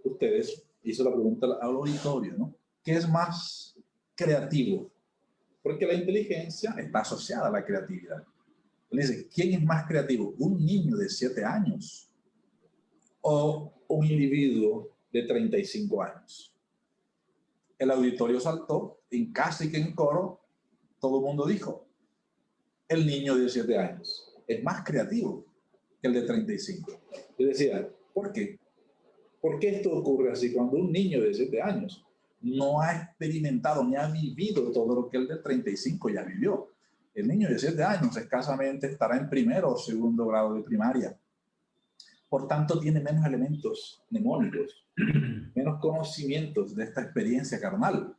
ustedes, hizo la pregunta al auditorio, ¿no? ¿Qué es más creativo? Porque la inteligencia está asociada a la creatividad. Él dice, ¿quién es más creativo? ¿Un niño de 7 años o un individuo de 35 años? El auditorio saltó, y casi que en coro, todo el mundo dijo, el niño de 7 años es más creativo que el de 35. Yo decía, ¿por qué? ¿Por qué esto ocurre así? Cuando un niño de 7 años no ha experimentado ni ha vivido todo lo que el de 35 ya vivió. El niño de 7 años escasamente estará en primero o segundo grado de primaria. Por tanto, tiene menos elementos mnemónicos, menos conocimientos de esta experiencia carnal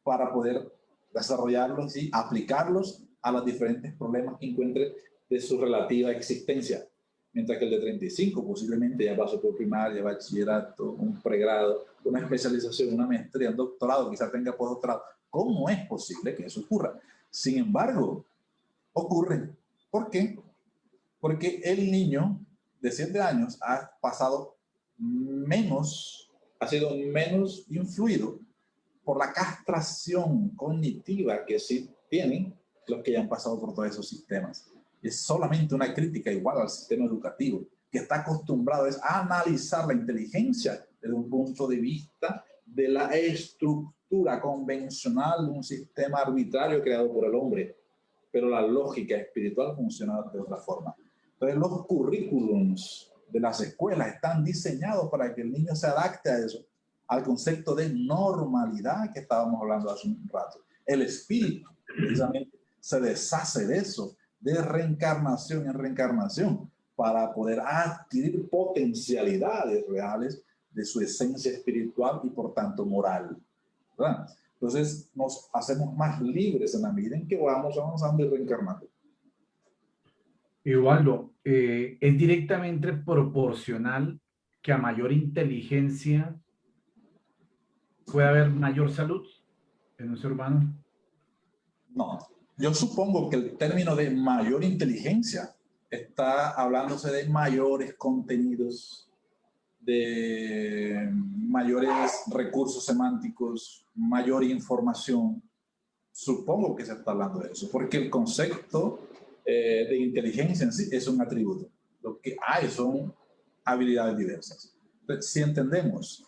para poder desarrollarlos y aplicarlos a los diferentes problemas que encuentre de su relativa existencia. Mientras que el de 35 posiblemente ya pasó por primaria, bachillerato, un pregrado, una especialización, una maestría, un doctorado, quizás tenga postdoctorado. ¿Cómo es posible que eso ocurra? Sin embargo, ocurre. ¿Por qué? Porque el niño de 7 años ha sido menos influido por la castración cognitiva que sí tienen los que ya han pasado por todos esos sistemas. Es solamente una crítica igual al sistema educativo, que está acostumbrado a analizar la inteligencia desde un punto de vista de la estructura convencional de un sistema arbitrario creado por el hombre, pero la lógica espiritual funciona de otra forma. Entonces, los currículums de las escuelas están diseñados para que el niño se adapte a eso, al concepto de normalidad que estábamos hablando hace un rato. El espíritu, precisamente, se deshace de eso, de reencarnación en reencarnación, para poder adquirir potencialidades reales de su esencia espiritual y, por tanto, moral, ¿verdad? Entonces, nos hacemos más libres en la medida en que vamos avanzando y reencarnando. Eduardo, ¿es directamente proporcional que a mayor inteligencia puede haber mayor salud en un ser humano? No, yo supongo que el término de mayor inteligencia está hablándose de mayores contenidos, de mayores recursos semánticos, mayor información. Supongo que se está hablando de eso, porque el concepto de inteligencia en sí es un atributo. Lo que hay son habilidades diversas. Entonces, si entendemos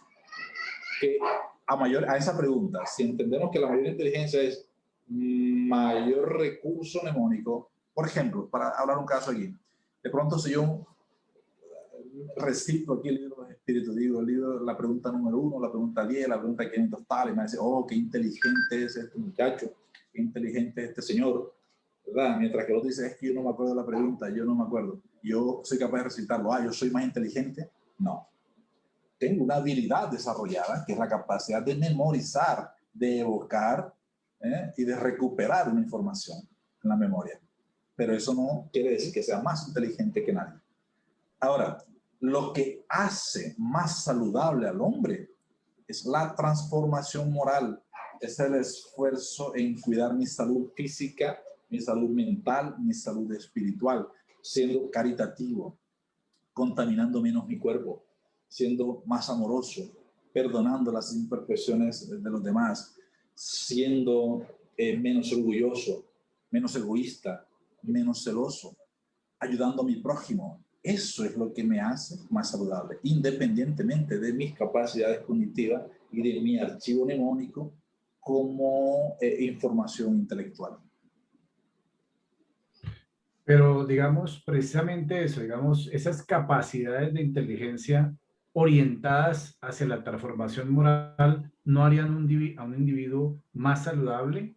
que a esa pregunta, si entendemos que la mayor inteligencia es mayor recurso mnemónico, por ejemplo, para hablar un caso aquí, de pronto si yo recito aquí el libro de espíritu, digo el libro, la pregunta número 1, la pregunta 10, la pregunta 500 tal, y me dice, oh, qué inteligente es este muchacho, qué inteligente es este señor, ¿verdad? Mientras que el otro dice, es que yo no me acuerdo de la pregunta, yo no me acuerdo, yo soy capaz de recitarlo, yo soy más inteligente. No, tengo una habilidad desarrollada, que es la capacidad de memorizar, de evocar y de recuperar una información en la memoria. Pero eso no quiere decir que sea más inteligente que nadie. Ahora, lo que hace más saludable al hombre es la transformación moral, es el esfuerzo en cuidar mi salud física, mi salud mental, mi salud espiritual, siendo caritativo, contaminando menos mi cuerpo, siendo más amoroso, perdonando las imperfecciones de los demás, siendo menos orgulloso, menos egoísta, menos celoso, ayudando a mi prójimo, Eso es lo que me hace más saludable, independientemente de mis capacidades cognitivas y de mi archivo mnemónico como información intelectual. Pero digamos, precisamente eso, digamos, esas capacidades de inteligencia orientadas hacia la transformación moral no harían a un individuo más saludable,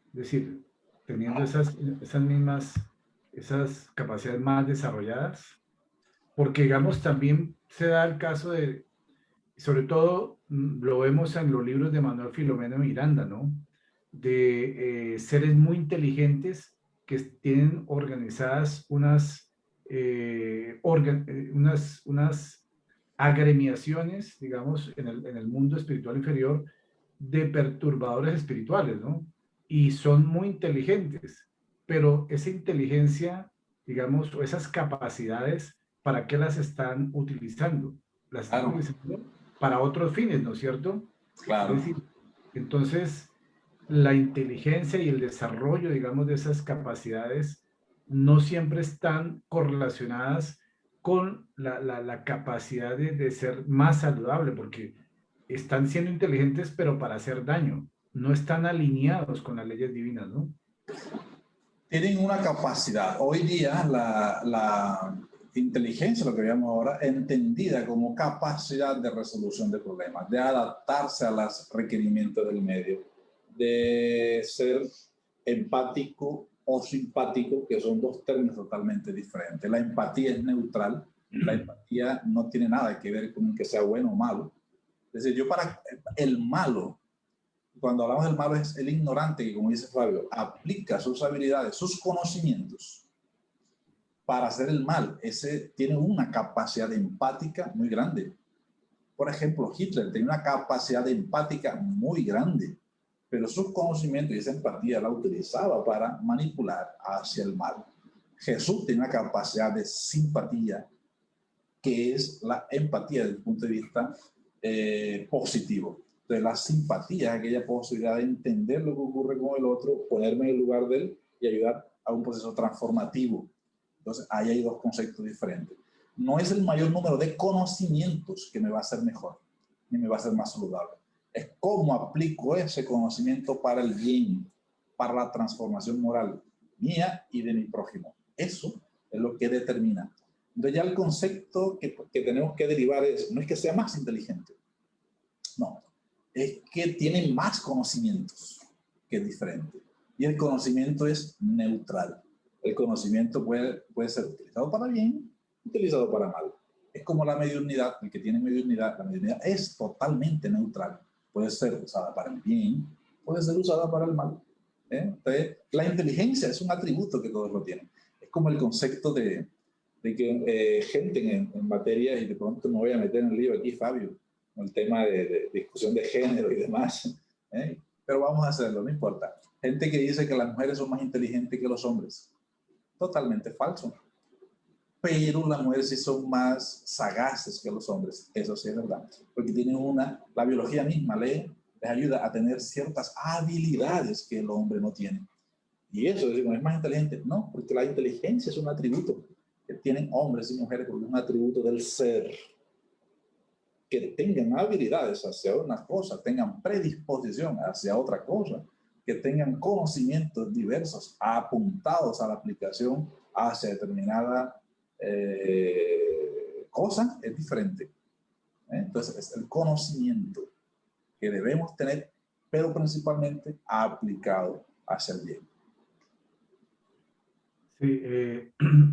es decir, teniendo esas mismas, esas capacidades más desarrolladas, porque digamos, también se da el caso de, sobre todo lo vemos en los libros de Manuel Filomeno Miranda, ¿no? De seres muy inteligentes que tienen organizadas unas agremiaciones, digamos, en el mundo espiritual inferior de perturbadores espirituales, ¿no? Y son muy inteligentes, pero esa inteligencia, digamos, o esas capacidades, ¿para qué las están utilizando? Las están Claro, utilizando para otros fines, ¿no es cierto? Es claro. decir, entonces, la inteligencia y el desarrollo, digamos, de esas capacidades no siempre están correlacionadas con la capacidad de ser más saludable, porque están siendo inteligentes, pero para hacer daño. No están alineados con las leyes divinas, ¿no? Tienen una capacidad. Hoy día la inteligencia, lo que veamos ahora, entendida como capacidad de resolución de problemas, de adaptarse a los requerimientos del medio, de ser empático o simpático, que son dos términos totalmente diferentes. La empatía es neutral, la empatía no tiene nada que ver con que sea bueno o malo. Es decir, yo para el malo, cuando hablamos del malo, es el ignorante que, como dice Fabio, aplica sus habilidades, sus conocimientos para hacer el mal. Ese tiene una capacidad empática muy grande. Por ejemplo, Hitler tenía una capacidad empática muy grande, pero sus conocimientos y esa empatía la utilizaba para manipular hacia el mal. Jesús tiene una capacidad de simpatía, que es la empatía desde el punto de vista positivo. Entonces, la simpatía es aquella posibilidad de entender lo que ocurre con el otro, ponerme en el lugar de él y ayudar a un proceso transformativo. Entonces, ahí hay dos conceptos diferentes. No es el mayor número de conocimientos que me va a hacer mejor, ni me va a hacer más saludable. Es cómo aplico ese conocimiento para el bien, para la transformación moral mía y de mi prójimo. Eso es lo que determina. Entonces ya el concepto que tenemos que derivar no es que sea más inteligente, no, es que tiene más conocimientos, que es diferente. Y el conocimiento es neutral. El conocimiento puede ser utilizado para bien, utilizado para mal. Es como la mediunidad, el que tiene mediunidad, la mediunidad es totalmente neutral. Puede ser usada para el bien, puede ser usada para el mal. Entonces, la inteligencia es un atributo que todos lo tienen. Es como el concepto de que gente en materia, y de pronto me voy a meter en el lío aquí, Fabio, con el tema de discusión de género y demás, pero vamos a hacerlo, no importa. Gente que dice que las mujeres son más inteligentes que los hombres. Totalmente falso. Pero las mujeres sí son más sagaces que los hombres, eso sí es verdad, porque tienen la biología misma les ayuda a tener ciertas habilidades que el hombre no tiene. Y eso, es más inteligente. No, porque la inteligencia es un atributo que tienen hombres y mujeres, porque es un atributo del ser. Que tengan habilidades hacia una cosa, tengan predisposición hacia otra cosa, que tengan conocimientos diversos apuntados a la aplicación hacia determinada cosa, es diferente. Entonces, es el conocimiento que debemos tener, pero principalmente aplicado hacia el bien. Sí,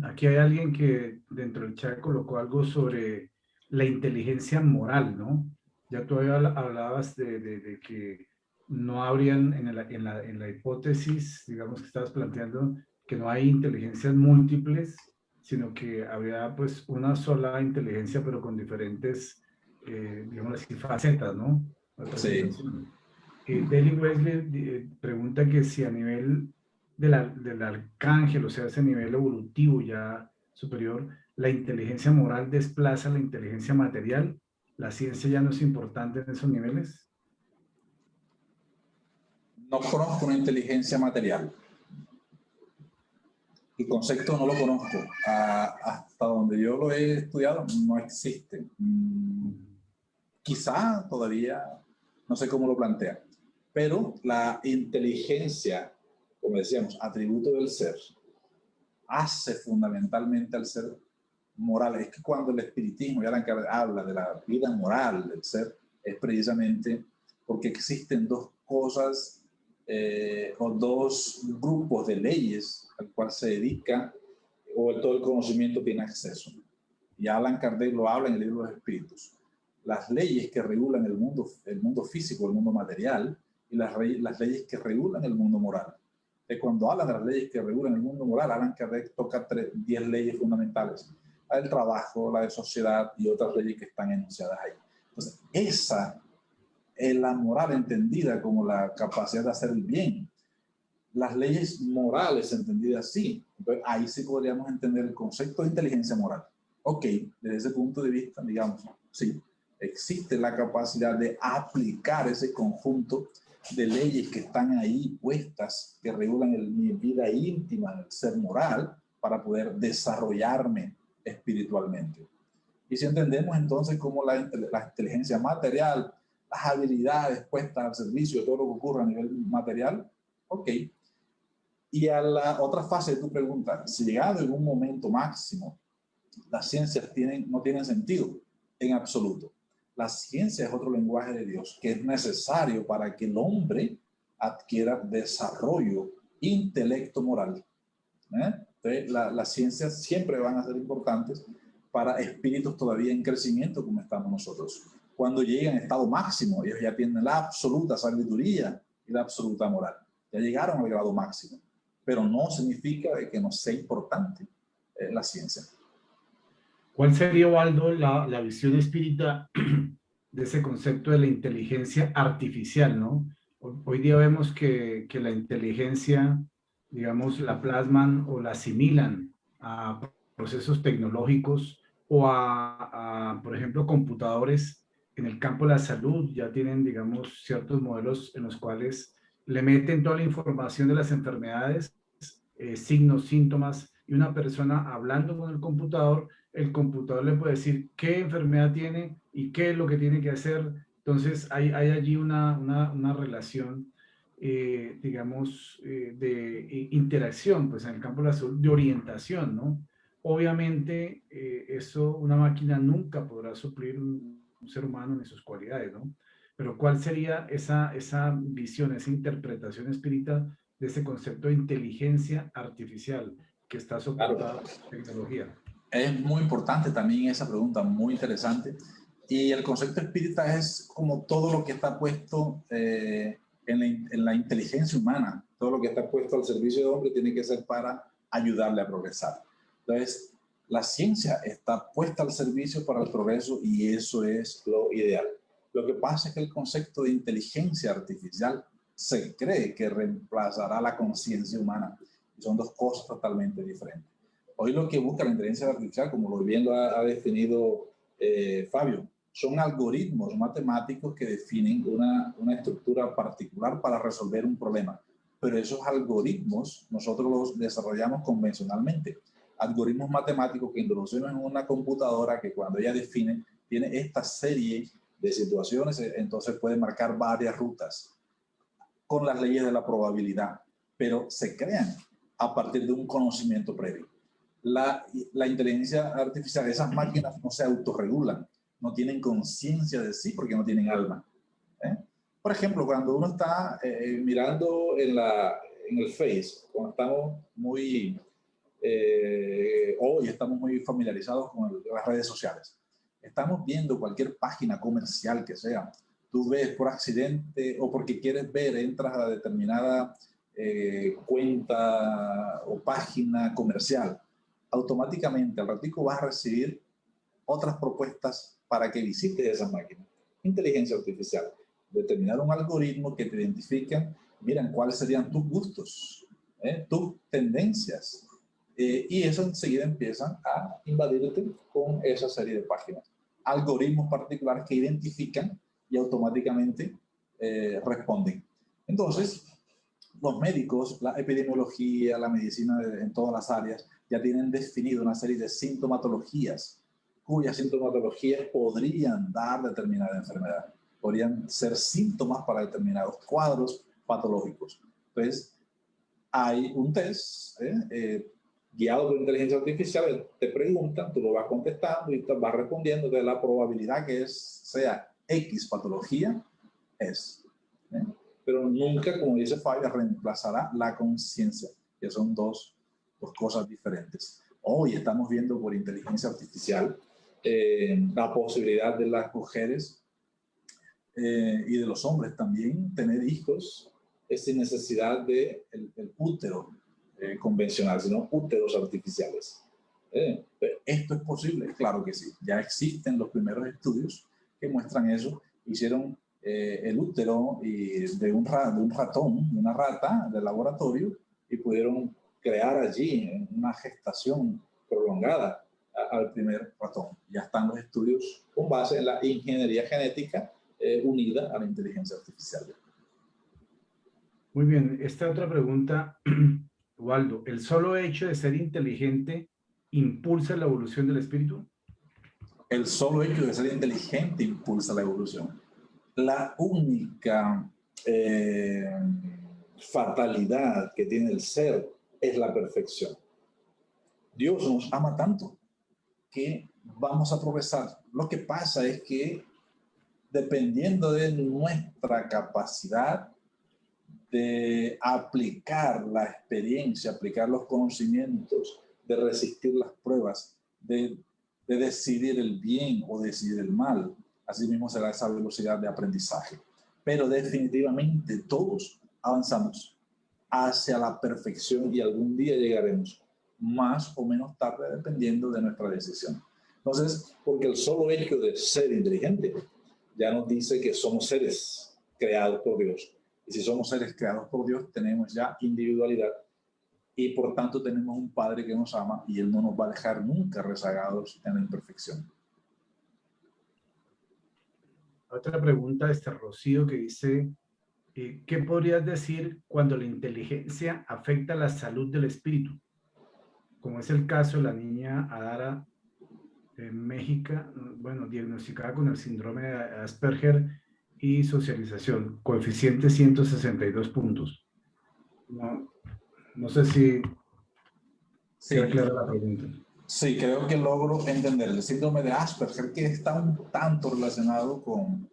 aquí hay alguien que dentro del chat colocó algo sobre la inteligencia moral, ¿no? Ya tú hablabas de que no habrían en la hipótesis, digamos que estabas planteando, que no hay inteligencias múltiples, sino que habría pues una sola inteligencia, pero con diferentes, digamos así, facetas, ¿no? Sí. Representación. Deli Wesley pregunta que si a nivel del arcángel, o sea, ese nivel evolutivo ya superior, la inteligencia moral desplaza la inteligencia material, la ciencia ya no es importante en esos niveles. No conozco una inteligencia material. El concepto no lo conozco. Hasta donde yo lo he estudiado, no existe. Quizá todavía, no sé cómo lo plantea, pero la inteligencia, como decíamos, atributo del ser, hace fundamentalmente al ser moral. Es que cuando el espiritismo ya habla de la vida moral del ser, es precisamente porque existen dos cosas o dos grupos de leyes al cual se dedica o todo el conocimiento tiene acceso. Y Allan Kardec lo habla en el libro de los espíritus. Las leyes que regulan el mundo físico, el mundo material, y las leyes que regulan el mundo moral. Cuando hablan de las leyes que regulan el mundo moral, Allan Kardec toca 10 leyes fundamentales. La del trabajo, la de sociedad y otras leyes que están enunciadas ahí. Entonces, esa es la moral entendida como la capacidad de hacer el bien. Las leyes morales entendidas así. Entonces, ahí sí podríamos entender el concepto de inteligencia moral. Ok, desde ese punto de vista, digamos, sí, existe la capacidad de aplicar ese conjunto de leyes que están ahí puestas, que regulan mi vida íntima, el ser moral, para poder desarrollarme espiritualmente. Y si entendemos entonces cómo la inteligencia material, las habilidades puestas al servicio de todo lo que ocurre a nivel material, ok. Y a la otra fase de tu pregunta, si llegado en un momento máximo, las ciencias no tienen sentido en absoluto. La ciencia es otro lenguaje de Dios que es necesario para que el hombre adquiera desarrollo, intelecto moral. Entonces, las ciencias siempre van a ser importantes para espíritus todavía en crecimiento como estamos nosotros. Cuando llegan a estado máximo, ellos ya tienen la absoluta sabiduría y la absoluta moral. Ya llegaron al grado máximo, pero no significa que no sea importante la ciencia. ¿Cuál sería, Waldo, la visión espírita de ese concepto de la inteligencia artificial, ¿no? Hoy día vemos que la inteligencia, digamos, la plasman o la asimilan a procesos tecnológicos o por ejemplo, computadores en el campo de la salud. Ya tienen, digamos, ciertos modelos en los cuales le meten toda la información de las enfermedades, signos, síntomas, y una persona hablando con el computador le puede decir qué enfermedad tiene y qué es lo que tiene que hacer. Entonces hay allí una relación, digamos, de interacción, pues en el campo de la salud, de orientación, ¿no? Obviamente, eso una máquina nunca podrá suplir un ser humano en sus cualidades, ¿no? Pero ¿cuál sería esa visión, esa interpretación espírita de ese concepto de inteligencia artificial que está soportada por la tecnología? Es muy importante también esa pregunta, muy interesante. Y el concepto espírita es como todo lo que está puesto en la inteligencia humana, todo lo que está puesto al servicio del hombre tiene que ser para ayudarle a progresar. Entonces, la ciencia está puesta al servicio para el progreso y eso es lo ideal. Lo que pasa es que el concepto de inteligencia artificial se cree que reemplazará la conciencia humana. Y son dos cosas totalmente diferentes. Hoy lo que busca la inteligencia artificial, como lo bien lo ha definido Fabio, son algoritmos matemáticos que definen una estructura particular para resolver un problema. Pero esos algoritmos nosotros los desarrollamos convencionalmente. Algoritmos matemáticos que introducimos en una computadora que cuando ella define, tiene esta serie de situaciones, entonces puede marcar varias rutas con las leyes de la probabilidad, pero se crean a partir de un conocimiento previo. La inteligencia artificial, esas máquinas no se autorregulan, no tienen conciencia de sí porque no tienen alma. Por ejemplo, cuando uno está mirando en el Face, cuando estamos hoy estamos muy familiarizados con las redes sociales, estamos viendo cualquier página comercial que sea, tú ves por accidente o porque quieres ver, entras a determinada cuenta o página comercial, automáticamente al ratico vas a recibir otras propuestas para que visites esas máquinas. Inteligencia artificial, determinar un algoritmo que te identifique, miren cuáles serían tus gustos, tus tendencias, y eso enseguida empiezan a invadirte con esa serie de páginas. Algoritmos particulares que identifican y automáticamente responden. Entonces, los médicos, la epidemiología, la medicina en todas las áreas, ya tienen definido una serie de sintomatologías, cuyas sintomatologías podrían dar determinada enfermedad, podrían ser síntomas para determinados cuadros patológicos. Entonces, hay un test guiado por inteligencia artificial, te preguntan, tú lo vas contestando y te vas respondiendo de la probabilidad que sea X patología, es. Pero nunca, como dice Fabio, reemplazará la conciencia, que son dos cosas diferentes. Hoy estamos viendo por inteligencia artificial la posibilidad de las mujeres y de los hombres también tener hijos sin necesidad de el útero convencional, sino úteros artificiales. ¿Esto es posible? Claro que sí. Ya existen los primeros estudios que muestran eso. Hicieron el útero de un ratón, una rata del laboratorio, y pudieron crear allí una gestación prolongada al primer ratón. Ya están los estudios con base en la ingeniería genética unida a la inteligencia artificial. Muy bien, esta otra pregunta, Waldo, ¿el solo hecho de ser inteligente impulsa la evolución del espíritu? El solo hecho de ser inteligente impulsa la evolución. La única fatalidad que tiene el ser es la perfección. Dios nos ama tanto que vamos a progresar. Lo que pasa es que dependiendo de nuestra capacidad de aplicar la experiencia, aplicar los conocimientos, de resistir las pruebas, de decidir el bien o decidir el mal, así mismo será esa velocidad de aprendizaje. Pero definitivamente todos avanzamos hacia la perfección y algún día llegaremos, más o menos tarde, dependiendo de nuestra decisión. Entonces, porque el solo hecho de ser inteligente ya nos dice que somos seres creados por Dios. Y si somos seres creados por Dios, tenemos ya individualidad y por tanto tenemos un Padre que nos ama y Él no nos va a dejar nunca rezagados en la imperfección. Otra pregunta de Rocío que dice, ¿qué podrías decir cuando la inteligencia afecta la salud del espíritu? Como es el caso de la niña Adara en México, bueno, diagnosticada con el síndrome de Asperger y socialización, coeficiente 162 puntos. No sé si queda clara la pregunta. Sí, creo que logro entender el síndrome de Asperger, que está un tanto relacionado con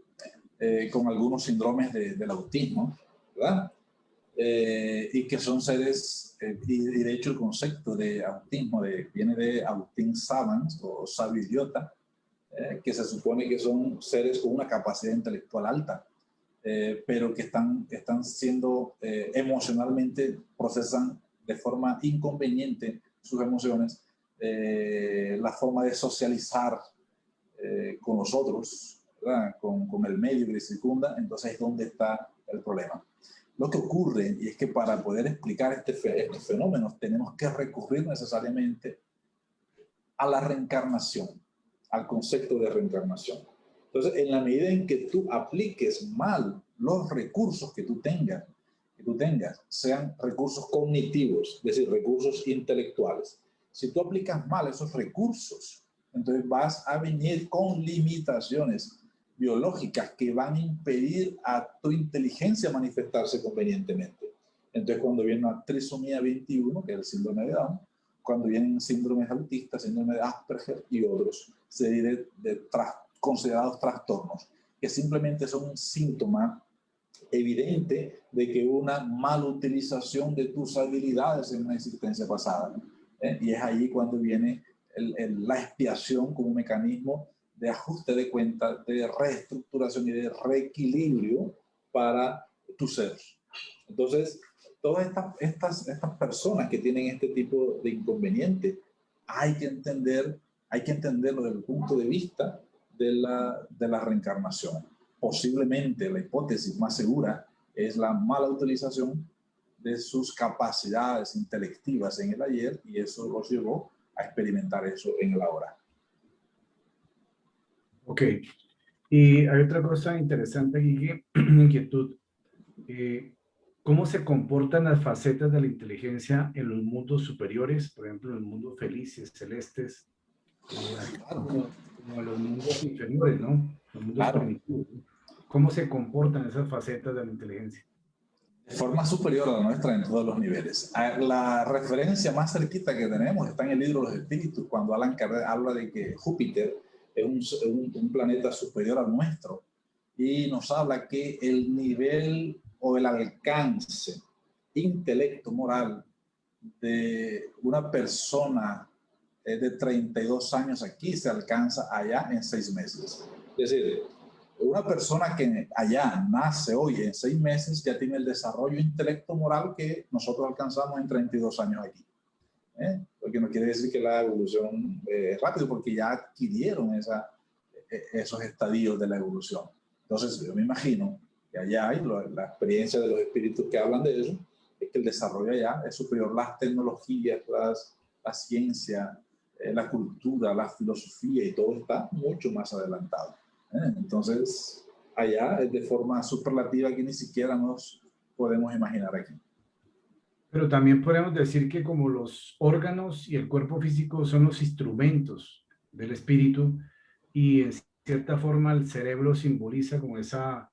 algunos síndromes del autismo, ¿verdad? Y que son seres, y de hecho el concepto de autismo viene de autism savants o sabio idiota, que se supone que son seres con una capacidad intelectual alta, pero que están siendo emocionalmente, procesan de forma inconveniente sus emociones, la forma de socializar con los otros, ¿verdad? Con el medio que les circunda, entonces es donde está el problema. Lo que ocurre, y es que para poder explicar estos fenómenos tenemos que recurrir necesariamente a la reencarnación, al concepto de reencarnación. Entonces, en la medida en que tú apliques mal los recursos que tú tengas, sean recursos cognitivos, es decir, recursos intelectuales, si tú aplicas mal esos recursos, entonces vas a venir con limitaciones biológicas que van a impedir a tu inteligencia manifestarse convenientemente. Entonces, cuando viene una trisomía 21, que es el síndrome de Down, cuando vienen síndromes autistas, síndrome de Asperger y otros, serie de considerados trastornos, que simplemente son un síntoma evidente de que una mala utilización de tus habilidades en una existencia pasada. Y es ahí cuando viene la expiación como un mecanismo de ajuste de cuentas, de reestructuración y de reequilibrio para tu ser. Entonces, todas estas personas que tienen este tipo de inconveniente, hay que entenderlo desde el punto de vista de la reencarnación. Posiblemente la hipótesis más segura es la mala utilización de sus capacidades intelectivas en el ayer, y eso los llevó a experimentar eso en el ahora. Ok. Y hay otra cosa interesante aquí, inquietud. ¿Cómo se comportan las facetas de la inteligencia en los mundos superiores, por ejemplo, en los mundos felices, celestes, así Claro, como en los mundos inferiores, ¿no? Los mundos claro. primitivos, ¿no? ¿Cómo se comportan esas facetas de la inteligencia? De forma superior a la nuestra en todos los niveles. La referencia más cerquita que tenemos está en el libro de los espíritus, cuando Alan Kardec habla de que Júpiter es un planeta superior al nuestro, y nos habla que el nivel o el alcance intelecto moral de una persona de 32 años aquí se alcanza allá en 6 meses. Es decir, una persona que allá nace hoy en 6 meses ya tiene el desarrollo intelecto moral que nosotros alcanzamos en 32 años aquí. Porque no quiere decir que la evolución es rápido, porque ya adquirieron esos estadios de la evolución. Entonces, yo me imagino que allá hay la experiencia de los espíritus que hablan de eso, es que el desarrollo allá es superior. Las tecnologías, la ciencia, la cultura, la filosofía y todo está mucho más adelantado. Entonces, allá es de forma superlativa que ni siquiera nos podemos imaginar aquí. Pero también podemos decir que como los órganos y el cuerpo físico son los instrumentos del espíritu y en cierta forma el cerebro simboliza como ese,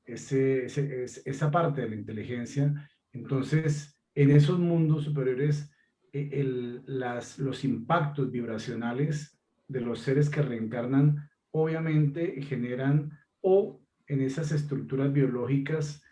esa parte de la inteligencia, entonces en esos mundos superiores los impactos vibracionales de los seres que reencarnan obviamente generan o en esas estructuras biológicas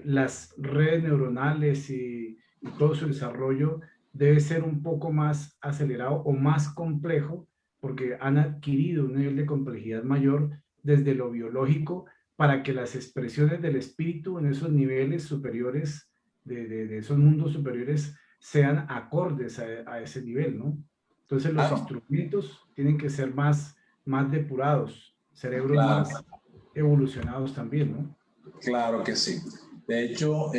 las redes neuronales y todo su desarrollo debe ser un poco más acelerado o más complejo porque han adquirido un nivel de complejidad mayor desde lo biológico para que las expresiones del espíritu en esos niveles superiores, de esos mundos superiores, sean acordes a ese nivel, ¿no? Entonces los Claro, instrumentos tienen que ser más depurados, cerebros claro, más evolucionados también, ¿no? claro que sí. De hecho,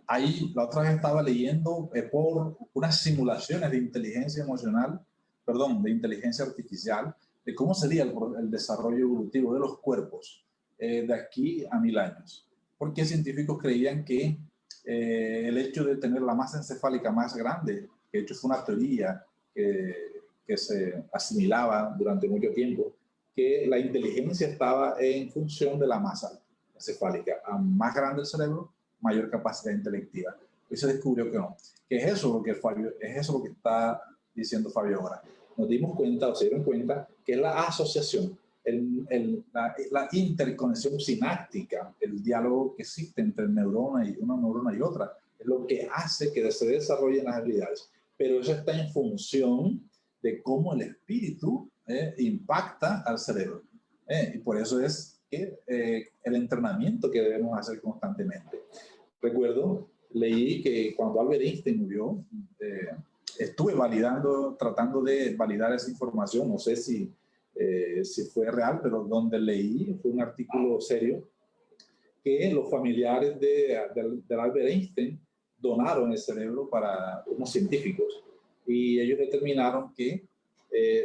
ahí la otra vez estaba leyendo por unas simulaciones de inteligencia emocional, perdón, de inteligencia artificial, de cómo sería el desarrollo evolutivo de los cuerpos de aquí a 1000 años. Porque científicos creían que el hecho de tener la masa encefálica más grande, que de hecho fue una teoría que se asimilaba durante mucho tiempo, que la inteligencia estaba en función de la masa encefálica. A más grande el cerebro, mayor capacidad intelectiva. Y se descubrió que no. Que es eso lo que Fabio, es eso lo que está diciendo Fabio ahora. Nos dimos cuenta, o se dieron cuenta, que la asociación, la interconexión sináptica, el diálogo que existe entre una neurona y otra, es lo que hace que se desarrollen las habilidades. Pero eso está en función de cómo el espíritu impacta al cerebro. Y por eso es que el entrenamiento que debemos hacer constantemente. Recuerdo, leí que cuando Albert Einstein murió, estuve tratando de validar esa información, no sé si fue real, pero donde leí, fue un artículo serio, que los familiares de Albert Einstein donaron el cerebro para unos científicos y ellos determinaron que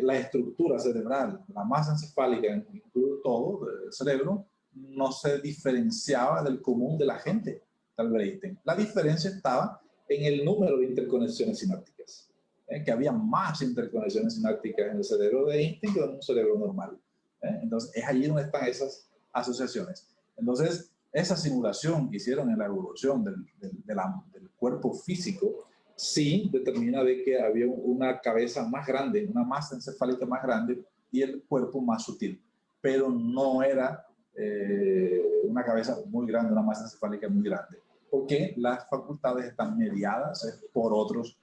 la estructura cerebral, la masa encefálica, incluso todo el cerebro, no se diferenciaba del común de la gente de Albert Einstein. La diferencia estaba en el número de interconexiones sinápticas, que había más interconexiones sinápticas en el cerebro de Einstein que en un cerebro normal. Entonces, es allí donde están esas asociaciones. Entonces, esa simulación que hicieron en la evolución del cuerpo físico sí determina de que había una cabeza más grande, una masa encefálica más grande y el cuerpo más sutil, pero no era una cabeza muy grande, una masa encefálica muy grande, porque las facultades están mediadas por otros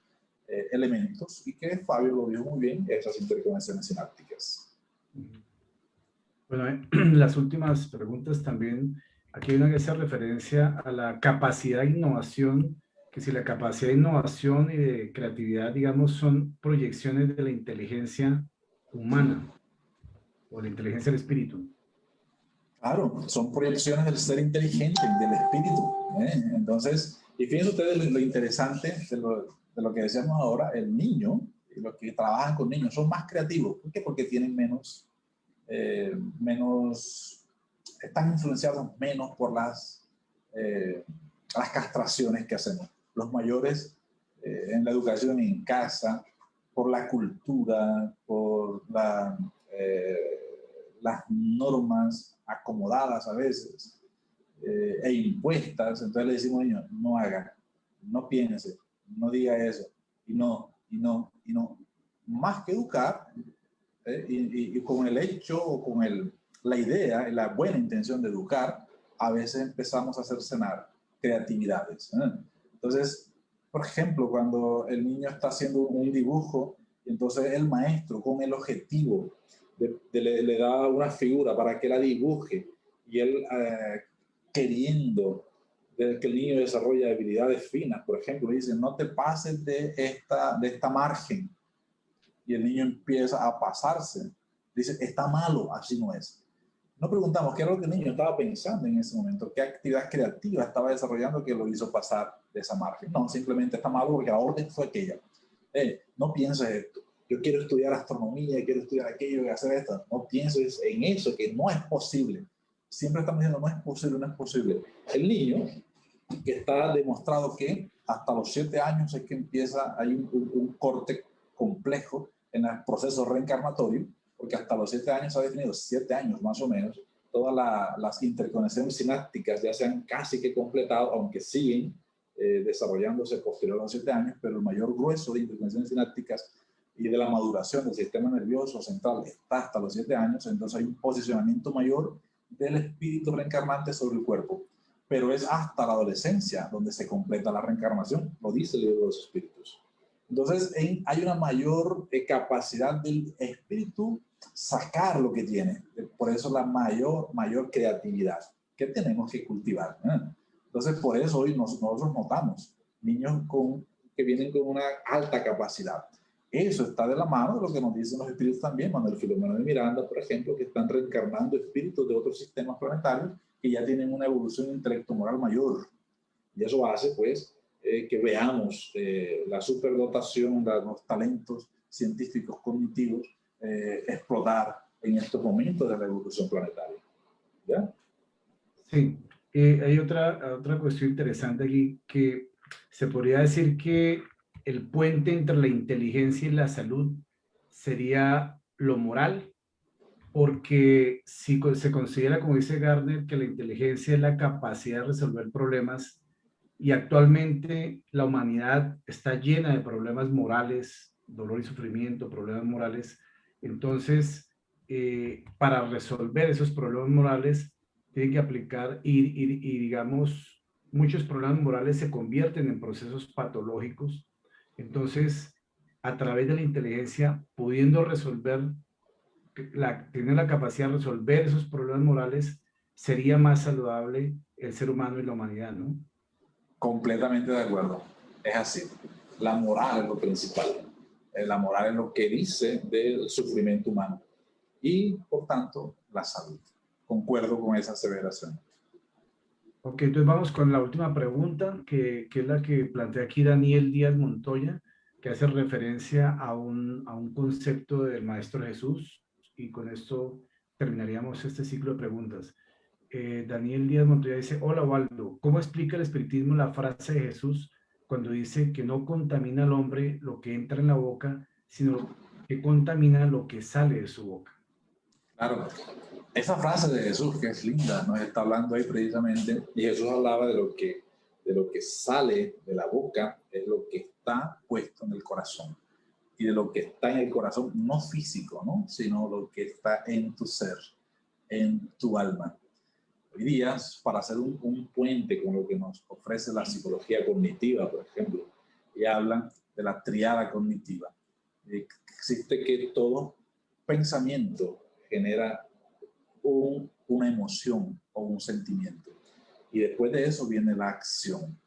elementos y que Fabio lo dijo muy bien, esas interconexiones sinápticas. Bueno, las últimas preguntas también, aquí hay una que hace referencia a la capacidad de innovación, que si la capacidad de innovación y de creatividad, digamos, son proyecciones de la inteligencia humana o la inteligencia del espíritu. Claro, son proyecciones del ser inteligente, del espíritu. Entonces, y fíjense ustedes lo interesante de lo que decíamos ahora, el niño, y los que trabajan con niños son más creativos. ¿Por qué? Porque tienen están influenciados menos por las las castraciones que hacemos. Los mayores en la educación en casa, por la cultura, por las normas acomodadas a veces e impuestas. Entonces le decimos, niño, no haga, no piense, no diga eso, y no, y no, y no. Más que educar, y con el hecho o con la idea, la buena intención de educar, a veces empezamos a cercenar creatividades. Entonces, por ejemplo, cuando el niño está haciendo un dibujo, y entonces el maestro con el objetivo le da una figura para que la dibuje, y él queriendo que el niño desarrolle habilidades finas, por ejemplo, le dice, no te pases de esta margen, y el niño empieza a pasarse. Dice, está malo, así no es. No preguntamos qué era lo que el niño estaba pensando en ese momento, qué actividad creativa estaba desarrollando que lo hizo pasar de esa margen. No, simplemente está malo porque la orden fue aquella. No pienses esto. Yo quiero estudiar astronomía, quiero estudiar aquello y hacer esto. No pienses en eso, que no es posible. Siempre estamos diciendo, no es posible, no es posible. El niño, que está demostrado que hasta los 7 años es que empieza, hay un corte complejo en el proceso reencarnatorio, porque hasta los 7 años se ha definido, 7 años más o menos, todas las interconexiones sinápticas ya se han casi que completado, aunque siguen desarrollándose posterior a los 7 años, pero el mayor grueso de interconexiones sinápticas y de la maduración del sistema nervioso central está hasta los 7 años, entonces hay un posicionamiento mayor del espíritu reencarnante sobre el cuerpo, pero es hasta la adolescencia donde se completa la reencarnación, lo dice el libro de los espíritus. Entonces hay una mayor capacidad del espíritu sacar lo que tiene, por eso la mayor creatividad que tenemos que cultivar. Entonces por eso hoy nosotros notamos niños que vienen con una alta capacidad. Eso está de la mano de lo que nos dicen los espíritus también, Manuel Filomeno de Miranda, por ejemplo, que están reencarnando espíritus de otros sistemas planetarios que ya tienen una evolución intelecto-moral mayor. Y eso hace, pues, que veamos la superdotación, los talentos científicos cognitivos explotar en estos momentos de la evolución planetaria. ¿Ya? Sí, hay otra cuestión interesante aquí, que se podría decir que el puente entre la inteligencia y la salud sería lo moral, porque si se considera, como dice Gardner, que la inteligencia es la capacidad de resolver problemas, y actualmente la humanidad está llena de problemas morales, dolor y sufrimiento, problemas morales. Entonces, para resolver esos problemas morales, tienen que aplicar y digamos, muchos problemas morales se convierten en procesos patológicos. Entonces, a través de la inteligencia, pudiendo resolver, tener la capacidad de resolver esos problemas morales, sería más saludable el ser humano y la humanidad, ¿no? Completamente de acuerdo. Es así. La moral es lo principal. La moral es lo que dice del sufrimiento humano. Y, por tanto, la salud. Concuerdo con esa aseveración. Ok, entonces vamos con la última pregunta, que es la que plantea aquí Daniel Díaz Montoya, que hace referencia a un concepto del Maestro Jesús, y con esto terminaríamos este ciclo de preguntas. Daniel Díaz Montoya dice, hola Waldo, ¿cómo explica el espiritismo la frase de Jesús cuando dice que no contamina al hombre lo que entra en la boca, sino que contamina lo que sale de su boca? Claro, esa frase de Jesús, que es linda, nos está hablando ahí precisamente, y Jesús hablaba de lo que sale de la boca, es lo que está puesto en el corazón, y de lo que está en el corazón, no físico, ¿no? Sino lo que está en tu ser, en tu alma. Hoy día, para hacer un puente con lo que nos ofrece la psicología cognitiva, por ejemplo, y hablan de la triada cognitiva. Existe que todo pensamiento genera una emoción o un sentimiento. Y después de eso viene la acción.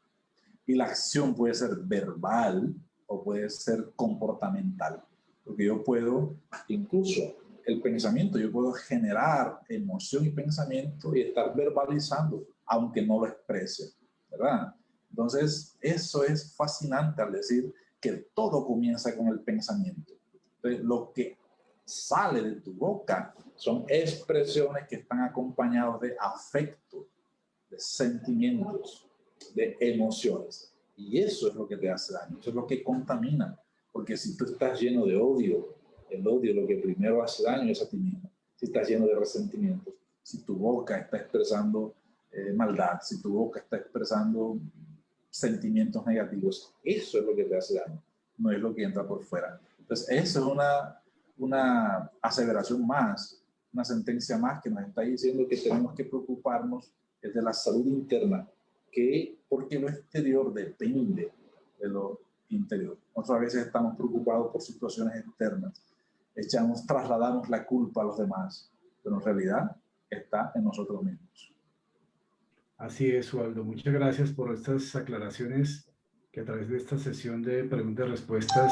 Y la acción puede ser verbal o puede ser comportamental. Porque yo puedo, incluso el pensamiento, yo puedo generar emoción y pensamiento y estar verbalizando, aunque no lo exprese, ¿verdad? Entonces, eso es fascinante al decir que todo comienza con el pensamiento. Entonces, lo que sale de tu boca son expresiones que están acompañadas de afecto, de sentimientos, de emociones. Y eso es lo que te hace daño, eso es lo que contamina. Porque si tú estás lleno de odio, el odio lo que primero hace daño es a ti mismo. Si estás lleno de resentimientos, si tu boca está expresando maldad, si tu boca está expresando sentimientos negativos, eso es lo que te hace daño, no es lo que entra por fuera. Entonces, eso es una aseveración más, una sentencia más que nos está diciendo que tenemos que preocuparnos de la salud interna, porque lo exterior depende de lo interior. Nosotros a veces estamos preocupados por situaciones externas, trasladamos la culpa a los demás, pero en realidad está en nosotros mismos. Así es, Waldo. Muchas gracias por estas aclaraciones que a través de esta sesión de preguntas y respuestas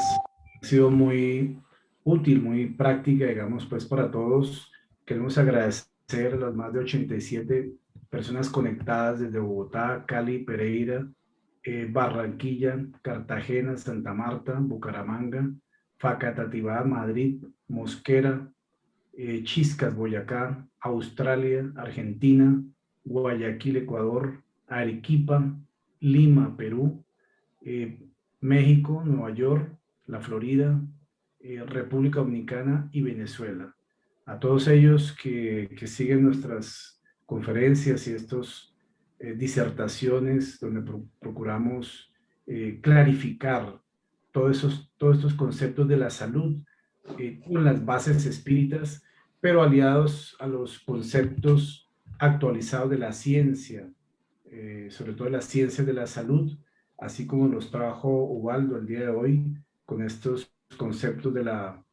ha sido muy útil, muy práctica, digamos, pues para todos. Queremos agradecer a las más de 87 personas conectadas desde Bogotá, Cali, Pereira, Barranquilla, Cartagena, Santa Marta, Bucaramanga, Facatativá, Madrid, Mosquera, Chiscas, Boyacá, Australia, Argentina, Guayaquil, Ecuador, Arequipa, Lima, Perú, México, Nueva York, la Florida, República Dominicana y Venezuela. A todos ellos que siguen nuestras conferencias y estas disertaciones donde procuramos clarificar todos estos conceptos de la salud con las bases espíritas, pero aliados a los conceptos actualizados de la ciencia, sobre todo de la ciencia de la salud, así como nos trajo Ubaldo el día de hoy con estos conceptos de la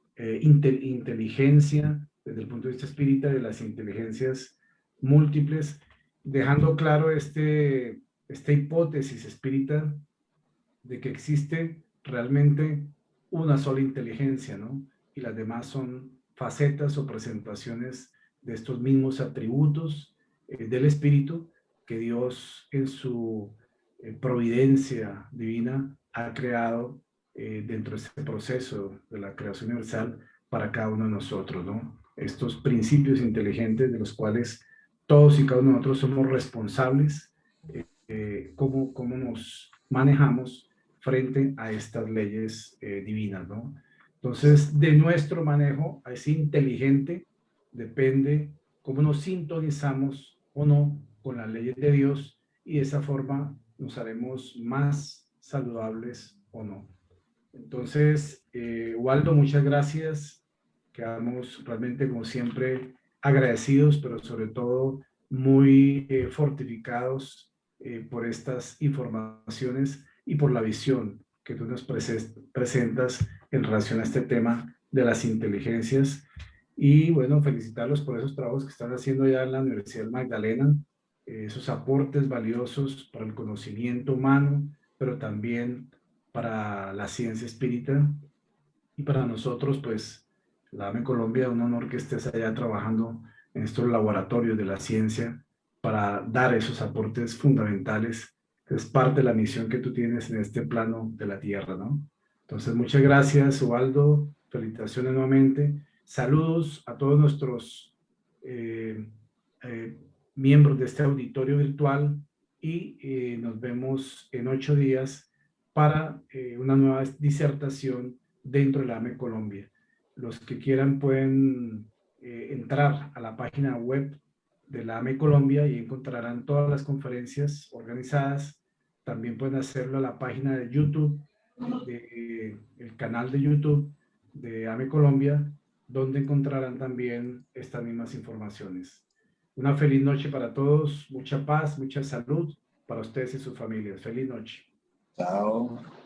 inteligencia desde el punto de vista espírita, de las inteligencias múltiples, dejando claro esta hipótesis espírita de que existe realmente una sola inteligencia, ¿no? Y las demás son facetas o presentaciones de estos mismos atributos del espíritu que Dios en su providencia divina ha creado dentro de este proceso de la creación universal para cada uno de nosotros, ¿no? Estos principios inteligentes de los cuales todos y cada uno de nosotros somos responsables, cómo nos manejamos frente a estas leyes divinas, ¿no? Entonces, de nuestro manejo a ese inteligente depende cómo nos sintonizamos o no con las leyes de Dios y de esa forma nos haremos más saludables o no. Entonces, Waldo, muchas gracias. Quedamos realmente, como siempre, agradecidos, pero sobre todo muy fortificados por estas informaciones y por la visión que tú nos presentas en relación a este tema de las inteligencias. Y bueno, felicitarlos por esos trabajos que están haciendo ya en la Universidad Magdalena, esos aportes valiosos para el conocimiento humano, pero también para la ciencia espírita y para nosotros, pues, la AME Colombia, un honor que estés allá trabajando en estos laboratorios de la ciencia para dar esos aportes fundamentales, que es parte de la misión que tú tienes en este plano de la Tierra, ¿no? Entonces, muchas gracias, Ubaldo. Felicitaciones nuevamente. Saludos a todos nuestros miembros de este auditorio virtual y nos vemos en 8 días para una nueva disertación dentro de la AME Colombia. Los que quieran pueden entrar a la página web de la AME Colombia y encontrarán todas las conferencias organizadas. También pueden hacerlo a la página de YouTube, el canal de YouTube de AME Colombia, donde encontrarán también estas mismas informaciones. Una feliz noche para todos, mucha paz, mucha salud para ustedes y sus familias. Feliz noche. Chao.